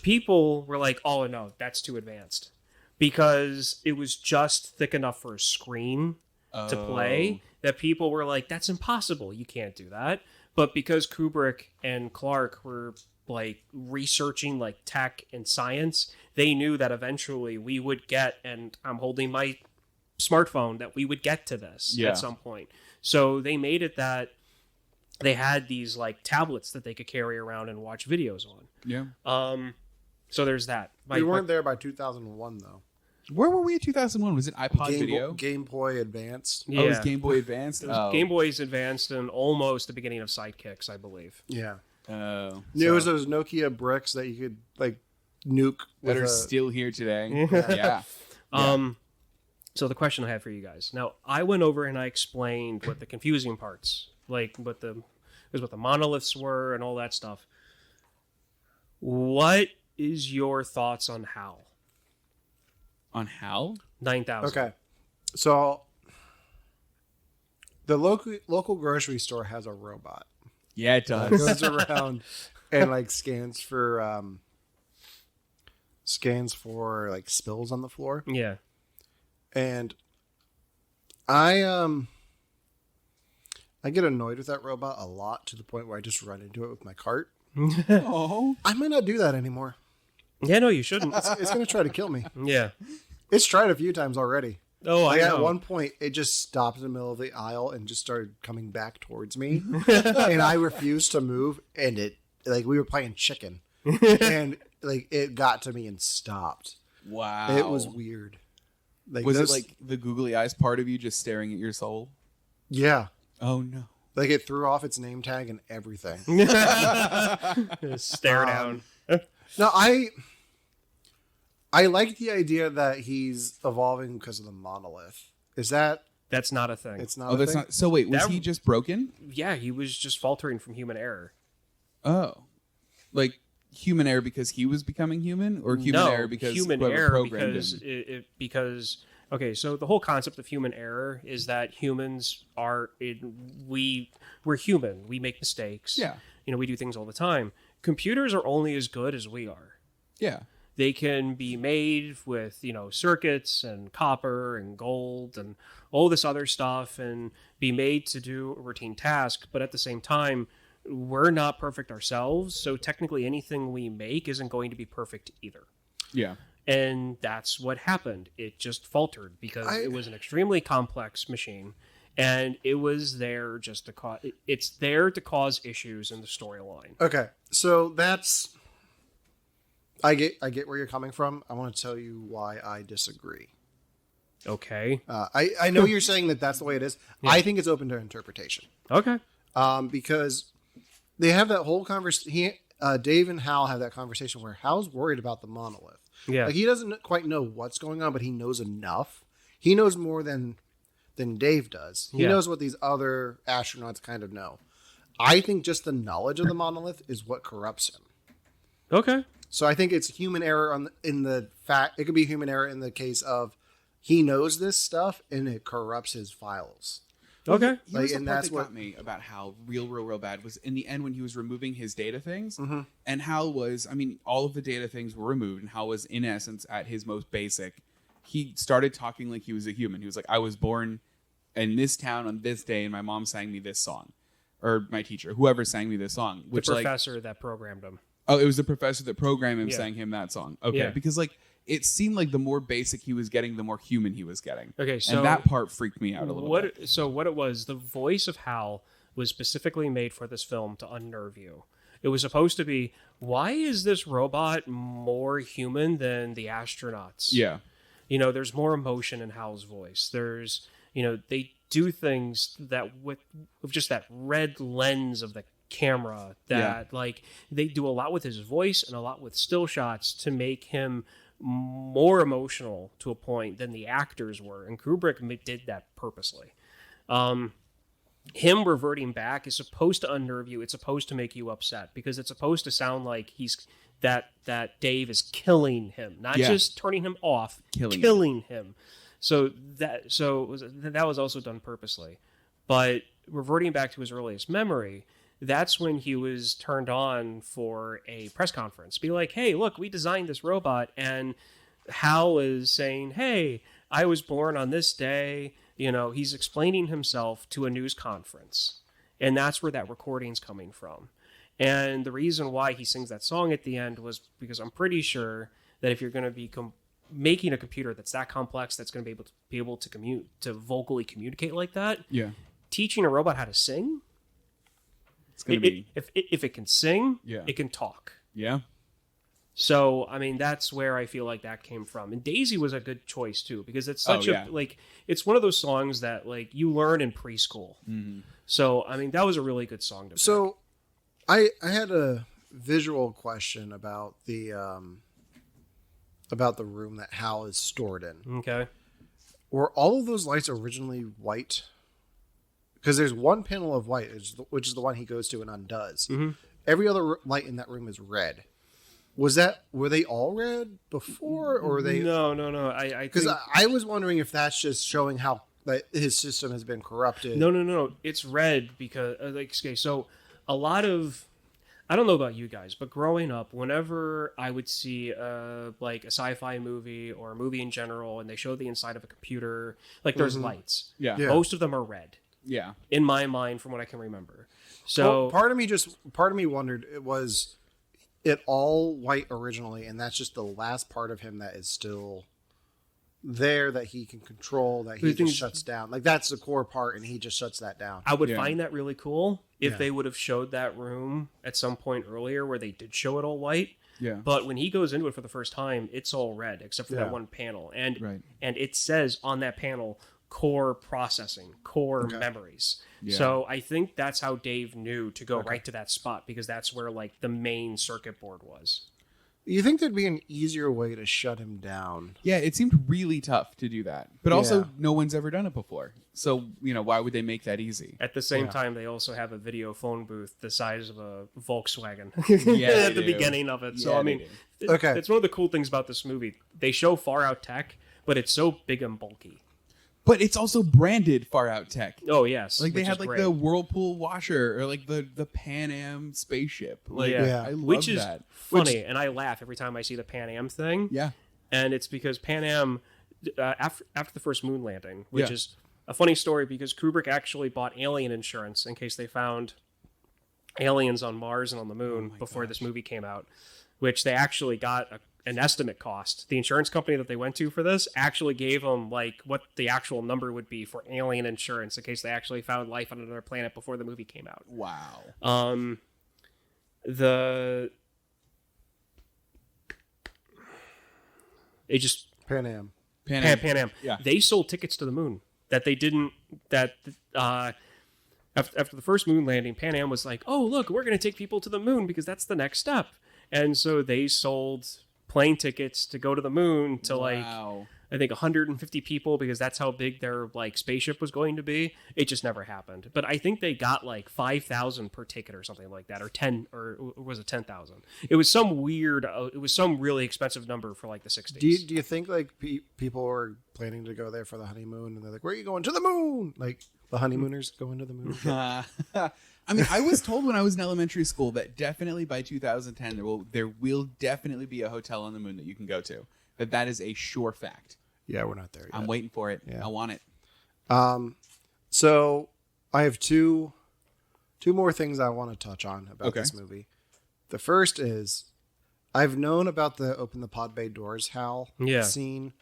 People were like, oh, no, that's too advanced. Because it was just thick enough for a screen to play that people were like, that's impossible. You can't do that. But because Kubrick and Clark were like researching like tech and science, they knew that eventually we would get, and I'm holding my smartphone, that we would get to this at some point. So they made it that they had these like tablets that they could carry around and watch videos on. Yeah. So there's that. We weren't there by 2001 though. Where were we in 2001? Was it iPod Video? Game Boy Advanced. Yeah. Oh, it was Game Boy Advanced? It was Game Boys Advanced and almost the beginning of Sidekicks, I believe. Yeah. Oh. It was those Nokia bricks that you could like nuke That are with still here today. Yeah. So the question I have for you guys. Now, I went over and I explained what the confusing parts, like what the monoliths were and all that stuff. What is your thoughts on HAL? On HAL? 9,000. Okay. So the local grocery store has a robot. Yeah, it That does. goes around and like scans for like spills on the floor. Yeah. And I get annoyed with that robot a lot to the point where I just run into it with my cart. Oh, I might not do that anymore. Yeah, no, you shouldn't. It's going to try to kill me. Yeah. It's tried a few times already. Oh, Like I know. at one point, it just stopped in the middle of the aisle and just started coming back towards me, and I refused to move. And it, like, we were playing chicken, and like it got to me and stopped. wow. It was weird. Like, Was it those- like the googly eyes part of you just staring at your soul? Yeah, Oh no. like it threw off its name tag and everything. Stare down. No, I like the idea that he's evolving because of the monolith. Is that That's not a thing. it's not? Oh, a that's thing? not. So wait, was That- he just broken? Yeah, he was just faltering from human error. Oh, like human error because he was becoming human, or human error because human whoever error programmed because him? okay, so the whole concept of human error is that humans we're human. We make mistakes. Yeah. We do things all the time. Computers are only as good as we are. Yeah. They can be made with, circuits and copper and gold and all this other stuff and be made to do a routine task. But at the same time, we're not perfect ourselves. So technically anything we make isn't going to be perfect either. Yeah. And that's what happened. It just faltered because it was an extremely complex machine. And it was there just to cause... It's there to cause issues in the storyline. Okay, so that's. I get where you're coming from. I want to tell you why I disagree. Okay. I know you're saying that that's the way it is. Yeah. I think it's open to interpretation. Okay. Because they have that whole conversation. Dave and Hal have that conversation where Hal's worried about the monolith. Yeah. Like he doesn't quite know what's going on, but he knows enough. He knows more than Dave does. He Yeah. knows what these other astronauts kind of know. I think just the knowledge of the monolith is what corrupts him. Okay. So I think it's human error in the fact. It could be human error in the case of he knows this stuff and it corrupts his files. Okay. Here's Like, and the part that's that what- got me about Hal real bad was in the end when he was removing his data things, Mm-hmm. and Hal was, I mean, all of the data things were removed, and Hal was in essence at his most basic. He started talking like he was a human. He was like, I was born in this town on this day, and my mom sang me this song, or my teacher, whoever sang me this song. Which The like, professor that programmed him. oh, it was the professor that programmed him Yeah. sang him that song. Okay, Yeah. because like it seemed like the more basic he was getting, the more human he was getting. Okay, so and that part freaked me out a little bit. So what it was, the voice of Hal was specifically made for this film to unnerve you. It was supposed to be, why is this robot more human than the astronauts? Yeah. There's more emotion in Hal's voice. There's, they do things that with just that red lens of the camera that like they do a lot with his voice and a lot with still shots to make him more emotional to a point than the actors were, and Kubrick did that purposely. Him reverting back is supposed to unnerve you. It's supposed to make you upset because it's supposed to sound like he's that Dave is killing him, not Yeah. just turning him off, Killing him. So that was also done purposely. But reverting back to his earliest memory, that's when he was turned on for a press conference. Be like, hey, look, we designed this robot. And Hal is saying, hey, I was born on this day. He's explaining himself to a news conference. And that's where that recording's coming from. And the reason why he sings that song at the end was because I'm pretty sure that if you're going to be making a computer that's that complex, that's going to be able to vocally communicate like that, Yeah. teaching a robot how to sing, It's going to be. if it can sing, Yeah. it can talk. Yeah. So, I mean, that's where I feel like that came from. And Daisy was a good choice, too, because it's such it's one of those songs that, like, you learn in preschool. Mm-hmm. So, I mean, that was a really good song to pick. So I had a visual question about the room that Hal is stored in. Okay. Were all of those lights originally white? Because there's one panel of white, which is the one he goes to and undoes. Mhm. Every other light in that room is red. Were they all red before, or were they? No. I Because think... I was wondering if that's just showing how that his system has been corrupted. No. It's red because okay, so a lot of, I don't know about you guys, but growing up, whenever I would see like a sci-fi movie or a movie in general, and they show the inside of a computer, like there's lights. Yeah. Most of them are red. Yeah. In my mind, from what I can remember. So part of me wondered, was it all white originally, and that's just the last part of him that is still there, that he can control, that he just shuts down. Like that's the core part, and he just shuts that down. I would find that really cool if they would have showed that room at some point earlier where they did show it all white. Yeah. But when he goes into it for the first time, it's all red except for that one panel, and it says on that panel, core processing, core memories. Yeah. So I think that's how Dave knew to go right to that spot, because that's where like the main circuit board was. You think there'd be an easier way to shut him down? Yeah, it seemed really tough to do that. But also, no one's ever done it before. So, why would they make that easy? At the same time, they also have a video phone booth the size of a Volkswagen at the beginning of it. So, I mean, it's one of the cool things about this movie. They show far out tech, but it's so big and bulky. But it's also branded Far Out Tech. Oh, yes. Like they had like the Whirlpool washer or like the Pan Am spaceship. Like, I love that. Funny, and I laugh every time I see the Pan Am thing. Yeah. And it's because Pan Am, after the first moon landing, which is a funny story because Kubrick actually bought alien insurance in case they found aliens on Mars and on the moon before this movie came out, which they actually got an estimate cost. The insurance company that they went to for this actually gave them like what the actual number would be for alien insurance in case they actually found life on another planet before the movie came out. Wow. Pan Am. Pan Am. Yeah. They sold tickets to the moon that they didn't. After the first moon landing, Pan Am was like, "Oh, look, we're going to take people to the moon because that's the next step." And so they sold plane tickets to go to the moon to like I think 150 people because that's how big their like spaceship was going to be. It just never happened. But I think they got like 5,000 per ticket or something like that, or 10, or was it 10,000? It was some weird. It was some really expensive number for like the 60s. Do you think like people were planning to go there for the honeymoon, and they're like, "Where are you going? To the moon!" Like the honeymooners going to the moon. I mean, I was told when I was in elementary school that definitely by 2010 there will definitely be a hotel on the moon that you can go to. That is a sure fact. Yeah, we're not there yet. I'm waiting for it. Yeah. I want it. So I have two more things I want to touch on about this movie. The first is I've known about the open the pod bay doors Hal scene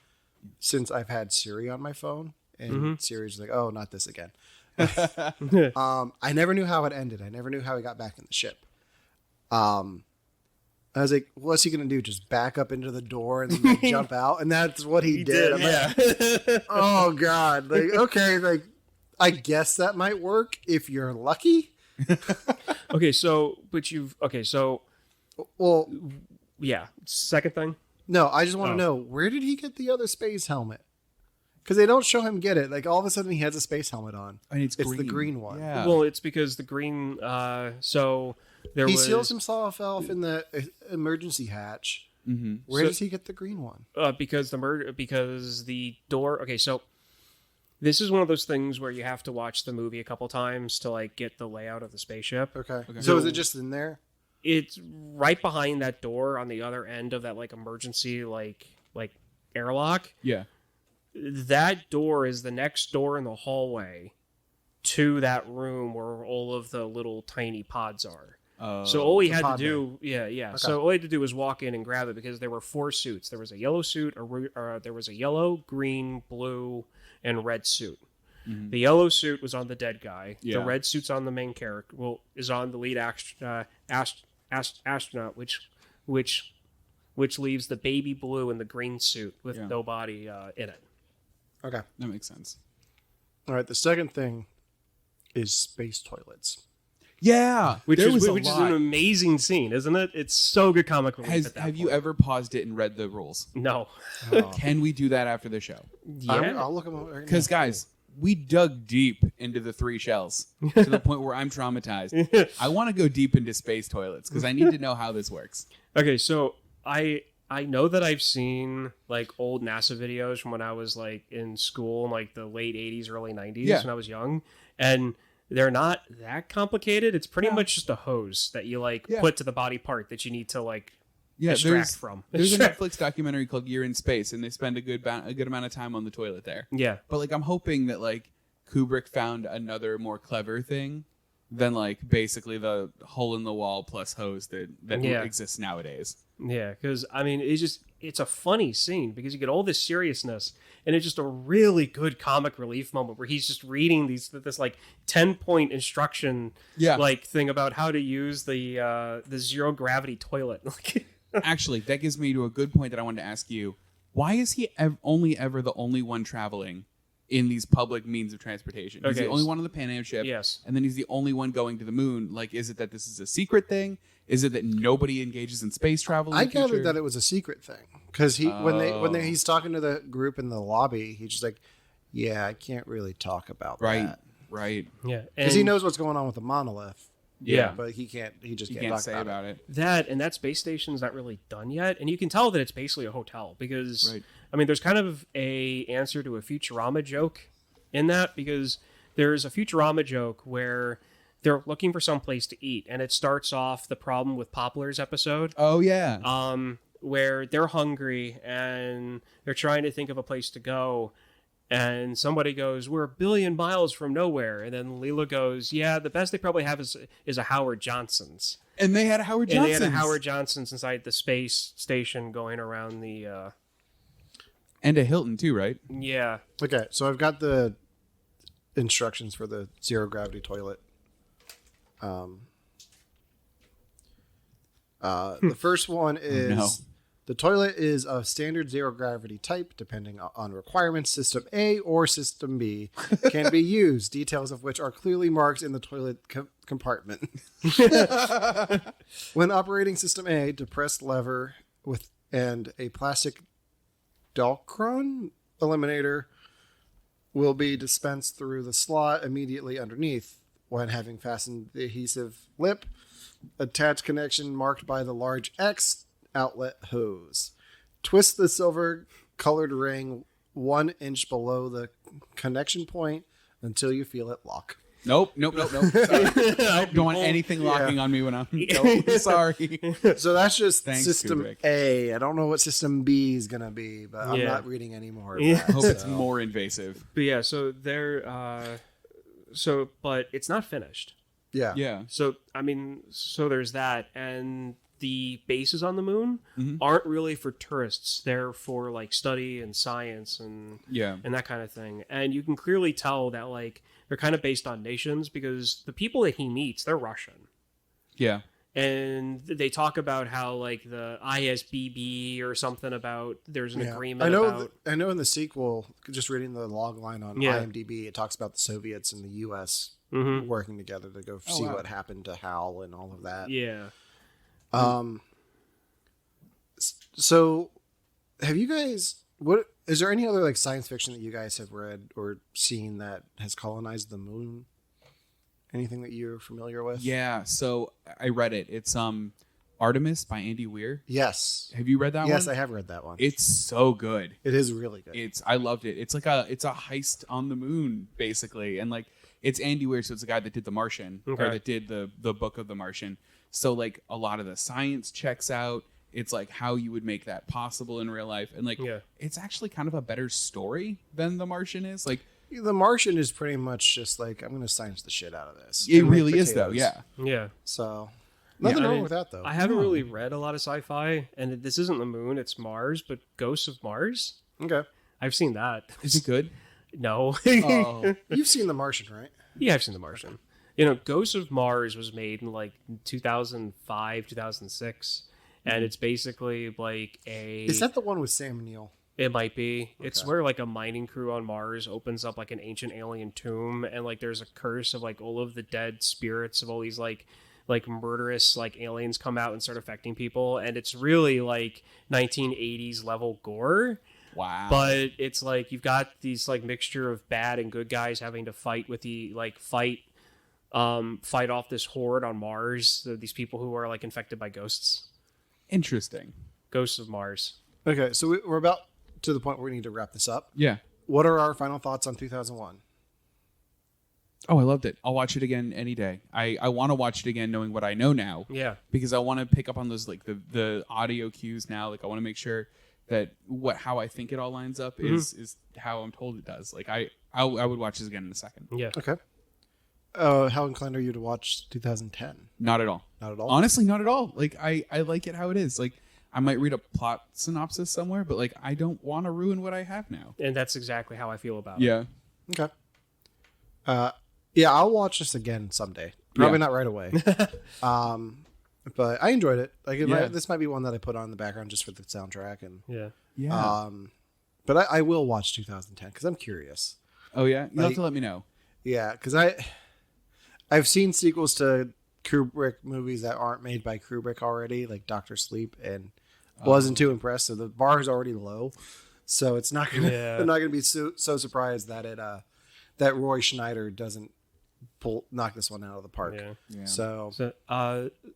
since I've had Siri on my phone, and Siri's like, "Oh, not this again." I never knew how it ended. I never knew how he got back in the ship. I was like, what's he going to do? Just back up into the door and then jump out? And that's what he did. I'm like, oh, God. Like, okay, like, I guess that might work if you're lucky. Well, yeah. Second thing? No, I just want to know, where did he get the other space helmet? Because they don't show him get it. Like, all of a sudden, he has a space helmet on. And it's the green one. Yeah. Well, it's because the green... He seals himself off in the emergency hatch. Mm-hmm. Where does he get the green one? Because the door... Okay, so this is one of those things where you have to watch the movie a couple times to like get the layout of the spaceship. Okay. So is it just in there? It's right behind that door on the other end of that like emergency like airlock. Yeah. That door is the next door in the hallway to that room where all of the little tiny pods are. So all he had to do, Okay. So all he had to do was walk in and grab it because there were 4 suits. There was a yellow suit, there was a yellow, green, blue, and red suit. Mm-hmm. The yellow suit was on the dead guy. Yeah. The red suit's on the main character. Well, is on the lead astronaut, which leaves the baby blue and the green suit with no body in it. Okay, that makes sense. All right, the second thing is space toilets. Yeah, which is an amazing scene, isn't it? It's so good comic relief. Have you ever paused it and read the rules? No. Can we do that after the show? Yeah, I'll look them over. Because guys, we dug deep into the 3 shells to the point where I'm traumatized. I want to go deep into space toilets because I need to know how this works. Okay, so I know that I've seen like old NASA videos from when I was like in school in like the late 80s, early 90s when I was young, and they're not that complicated. It's pretty much just a hose that you like put to the body part that you need to like extract from. There's a Netflix documentary called Year in Space, and they spend a good amount of time on the toilet there. Yeah. But like I'm hoping that like Kubrick found another more clever thing than like basically the hole in the wall plus hose that exists nowadays. Yeah, because I mean it's a funny scene because you get all this seriousness and it's just a really good comic relief moment where he's just reading this like 10-point instruction like thing about how to use the zero gravity toilet. Actually, that gives me to a good point that I wanted to ask you. Why is he only ever the only one traveling in these public means of transportation? He's the only one on the Pan Am ship. Yes. And then he's the only one going to the moon. Like, is it that this is a secret thing? Is it that nobody engages in space travel? I gathered that it was a secret thing because when he's talking to the group in the lobby, he's just like, "Yeah, I can't really talk about that." Right. Yeah, because he knows what's going on with the monolith. Yeah, but he can't. He just can't talk say about it. That space station's not really done yet, and you can tell that it's basically a hotel because I mean, there's kind of a answer to a Futurama joke in that because there's a Futurama joke where they're looking for some place to eat, and it starts off the problem with Poplar's episode. Oh yeah. Where they're hungry and they're trying to think of a place to go. And somebody goes, "We're 1 billion miles from nowhere." And then Leela goes, "Yeah, the best they probably have is a Howard Johnson's." And they had a Howard Johnson's. And they had a Howard Johnson's inside the space station going around the... And a Hilton too, right? Yeah. Okay, so I've got the instructions for the zero gravity toilet. The first one is... The toilet is of standard zero gravity type, depending on requirements. System A or System B can be used, details of which are clearly marked in the toilet compartment. When operating System A, depressed lever and a plastic Dalcron eliminator will be dispensed through the slot immediately underneath. When having fastened the adhesive lip, attach connection marked by the large X outlet hose. Twist the silver colored ring 1 inch below the connection point until you feel it lock. Nope. I don't want anything locking on me when I'm sorry. So that's just Thanks, System Kubrick. A. I don't know what System B is going to be, but I'm not reading any more of that. I hope it's more invasive. But yeah, so they're... but it's not finished. Yeah. So, I mean, there's that. And the bases on the moon aren't really for tourists. They're for like study and science and that kind of thing. And you can clearly tell that like they're kind of based on nations because the people that he meets, they're Russian. Yeah. And they talk about how like the ISBB or something about there's an agreement. I know in the sequel, just reading the log line on IMDb, it talks about the Soviets and the U.S. Working together to go see what happened to Hal and all of that. Yeah. So have you guys, is there any other like science fiction that you guys have read or seen that has colonized the moon? Anything that you're familiar with? Yeah, so I read it. It's Artemis by Andy Weir. Yes. Have you read that one? Yes, I have read that one. It's so good. It is really good. I loved it. It's like a heist on the moon basically, and like it's Andy Weir, so it's the guy that did The Martian or that did the book of The Martian. So like a lot of the science checks out. It's like how you would make that possible in real life, and like it's actually kind of a better story than The Martian is. Like The Martian is pretty much just like, I'm going to science the shit out of this. It really is though. Yeah. So nothing wrong with that though. I haven't really read a lot of sci-fi, and this isn't the moon, it's Mars, but Ghosts of Mars. Okay. I've seen that. Is it good? No. Oh. You've seen The Martian, right? Yeah, I've seen The Martian. You know, Ghosts of Mars was made in like 2005, 2006, and it's basically like a... Is that the one with Sam Neill? It might be. Okay. It's where like a mining crew on Mars opens up like an ancient alien tomb, and like there's a curse of like all of the dead spirits of all these like murderous like aliens come out and start affecting people, and it's really like 1980s level gore. Wow. But it's like you've got these like mixture of bad and good guys having to fight with fight off this horde on Mars. These people who are like infected by ghosts. Interesting. Ghosts of Mars. Okay, so we're about to the point where we need to wrap this up. Yeah. What are our final thoughts on 2001? Oh, I loved it. I'll watch it again any day. I want to watch it again knowing what I know now. Yeah. Because I want to pick up on those like the audio cues now. Like I want to make sure that how I think it all lines up is how I'm told it does. Like I would watch this again in a second. Yeah. Okay. How inclined are you to watch 2010? Not at all. Not at all? Honestly, not at all. Like I like it how it is. Like I might read a plot synopsis somewhere, but like I don't want to ruin what I have now. And that's exactly how I feel about it. Yeah. Okay. Yeah, I'll watch this again someday. Probably not right away. But I enjoyed it. Like this might be one that I put on in the background just for the soundtrack. And Yeah. but I will watch 2010 because I'm curious. Oh yeah, you'll have to let me know. Yeah, because I've seen sequels to Kubrick movies that aren't made by Kubrick already, like Doctor Sleep, and wasn't too impressed. So the bar is already low. So it's not gonna they're not gonna be so surprised that that Roy Schneider doesn't knock this one out of the park. Yeah. So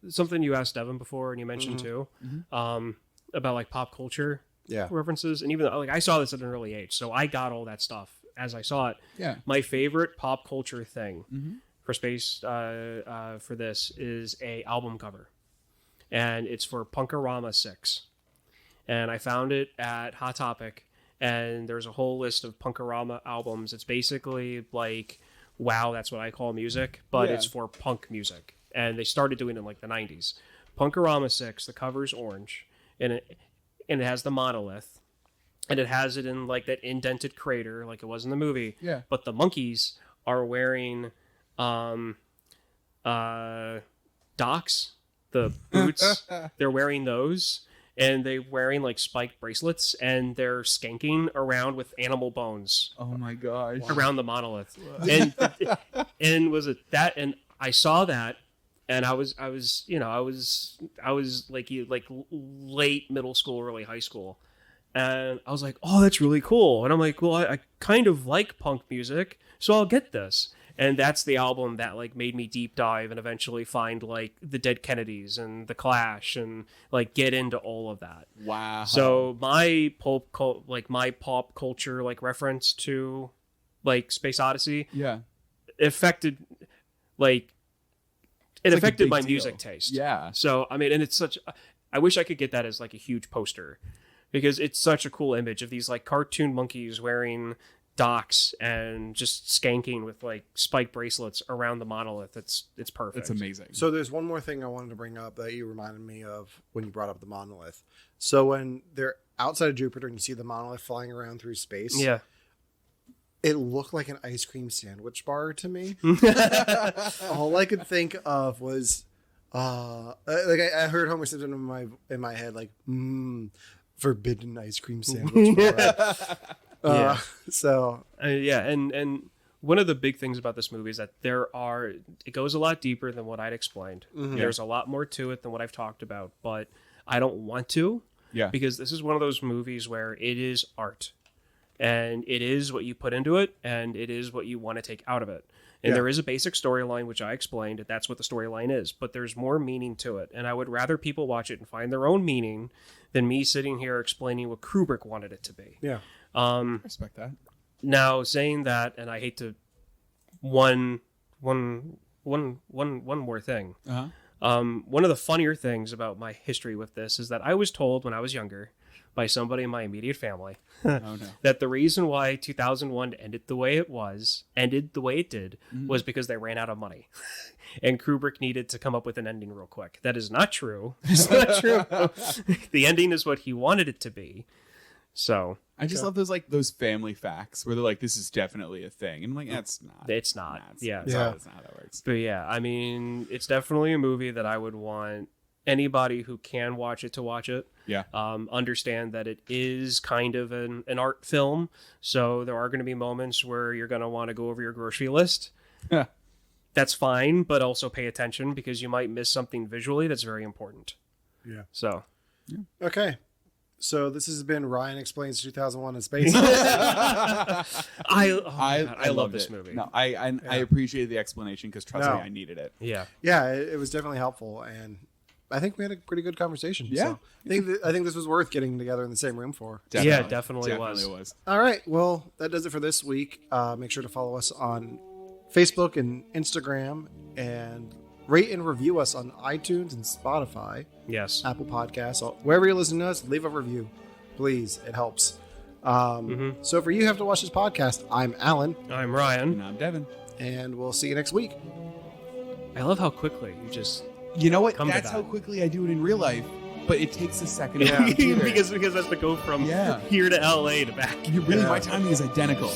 something you asked Devon before and you mentioned too, about like pop culture references, and even like I saw this at an early age, so I got all that stuff as I saw it. Yeah. My favorite pop culture thing for Space for this is a album cover, and it's for Punkorama 6, and I found it at Hot Topic, and there's a whole list of Punkorama albums. It's basically like wow, that's what I call music, but it's for punk music. And they started doing it in like the 90s. Punkorama 6, the cover's orange, and it has the monolith, and it has it in like that indented crater like it was in the movie. Yeah. But the monkeys are wearing docks, the boots. They're wearing those. And they're wearing like spiked bracelets, and they're skanking around with animal bones. Oh my gosh! Around the monolith, and was it that? And I saw that, and I was like late middle school, early high school, and I was like, oh, that's really cool. And I'm like, well, I kind of like punk music, so I'll get this. And that's the album that like made me deep dive and eventually find like the Dead Kennedys and the Clash and like get into all of that. Wow. So my pop culture like reference to like Space Odyssey, affected my music taste. Yeah. So I mean, and it's I wish I could get that as like a huge poster, because it's such a cool image of these like cartoon monkeys wearing docks and just skanking with like spike bracelets around the monolith. It's perfect. It's amazing. So there's one more thing I wanted to bring up that you reminded me of when you brought up the monolith. So when they're outside of Jupiter and you see the monolith flying around through space, it looked like an ice cream sandwich bar to me. All I could think of was like I heard Homer Simpson in my head like forbidden ice cream sandwich bar. And one of the big things about this movie is that it goes a lot deeper than what I'd explained. There's a lot more to it than what I've talked about, but I don't want to, because this is one of those movies where it is art, and it is what you put into it, and it is what you want to take out of it. And there is a basic storyline, which I explained, and that's what the storyline is, but there's more meaning to it. And I would rather people watch it and find their own meaning than me sitting here explaining what Kubrick wanted it to be. Yeah. I respect that. Now, saying that, and I hate to one more thing. One of the funnier things about my history with this is that I was told when I was younger by somebody in my immediate family that the reason why 2001 ended the way it did was because they ran out of money. And Kubrick needed to come up with an ending real quick. That is not true. It's not true. The ending is what he wanted it to be. So I just love those family facts where they're like, "This is definitely a thing," and I'm like, "That's not. It's not. That's not how that works." But yeah, I mean, it's definitely a movie that I would want anybody who can watch it to watch it. Yeah. Understand that it is kind of an art film, so there are going to be moments where you're going to want to go over your grocery list. That's fine, but also pay attention because you might miss something visually that's very important. Yeah. So. Okay. So this has been Ryan Explains 2001 in Space. I love loved this it. movie. No, I appreciated the explanation because trust No. me, I needed it. Yeah. Yeah, it was definitely helpful, and I think we had a pretty good conversation. Yeah. So I think this was worth getting together in the same room for. Yeah, definitely was. All right, well, that does it for this week. Make sure to follow us on Facebook and Instagram, and rate and review us on iTunes and Spotify, Yes. Apple Podcasts, wherever you're listening to us. Leave a review, please. It helps. So for You Have to Watch This Podcast, I'm Alan, I'm Ryan. And I'm Devon. and we'll see you next week. I love how quickly you just You know what? Come to That's that. how quickly I do it in real life, but it takes a second. Yeah. on the computer. because that's to go from Yeah. here to LA to back. My timing is identical.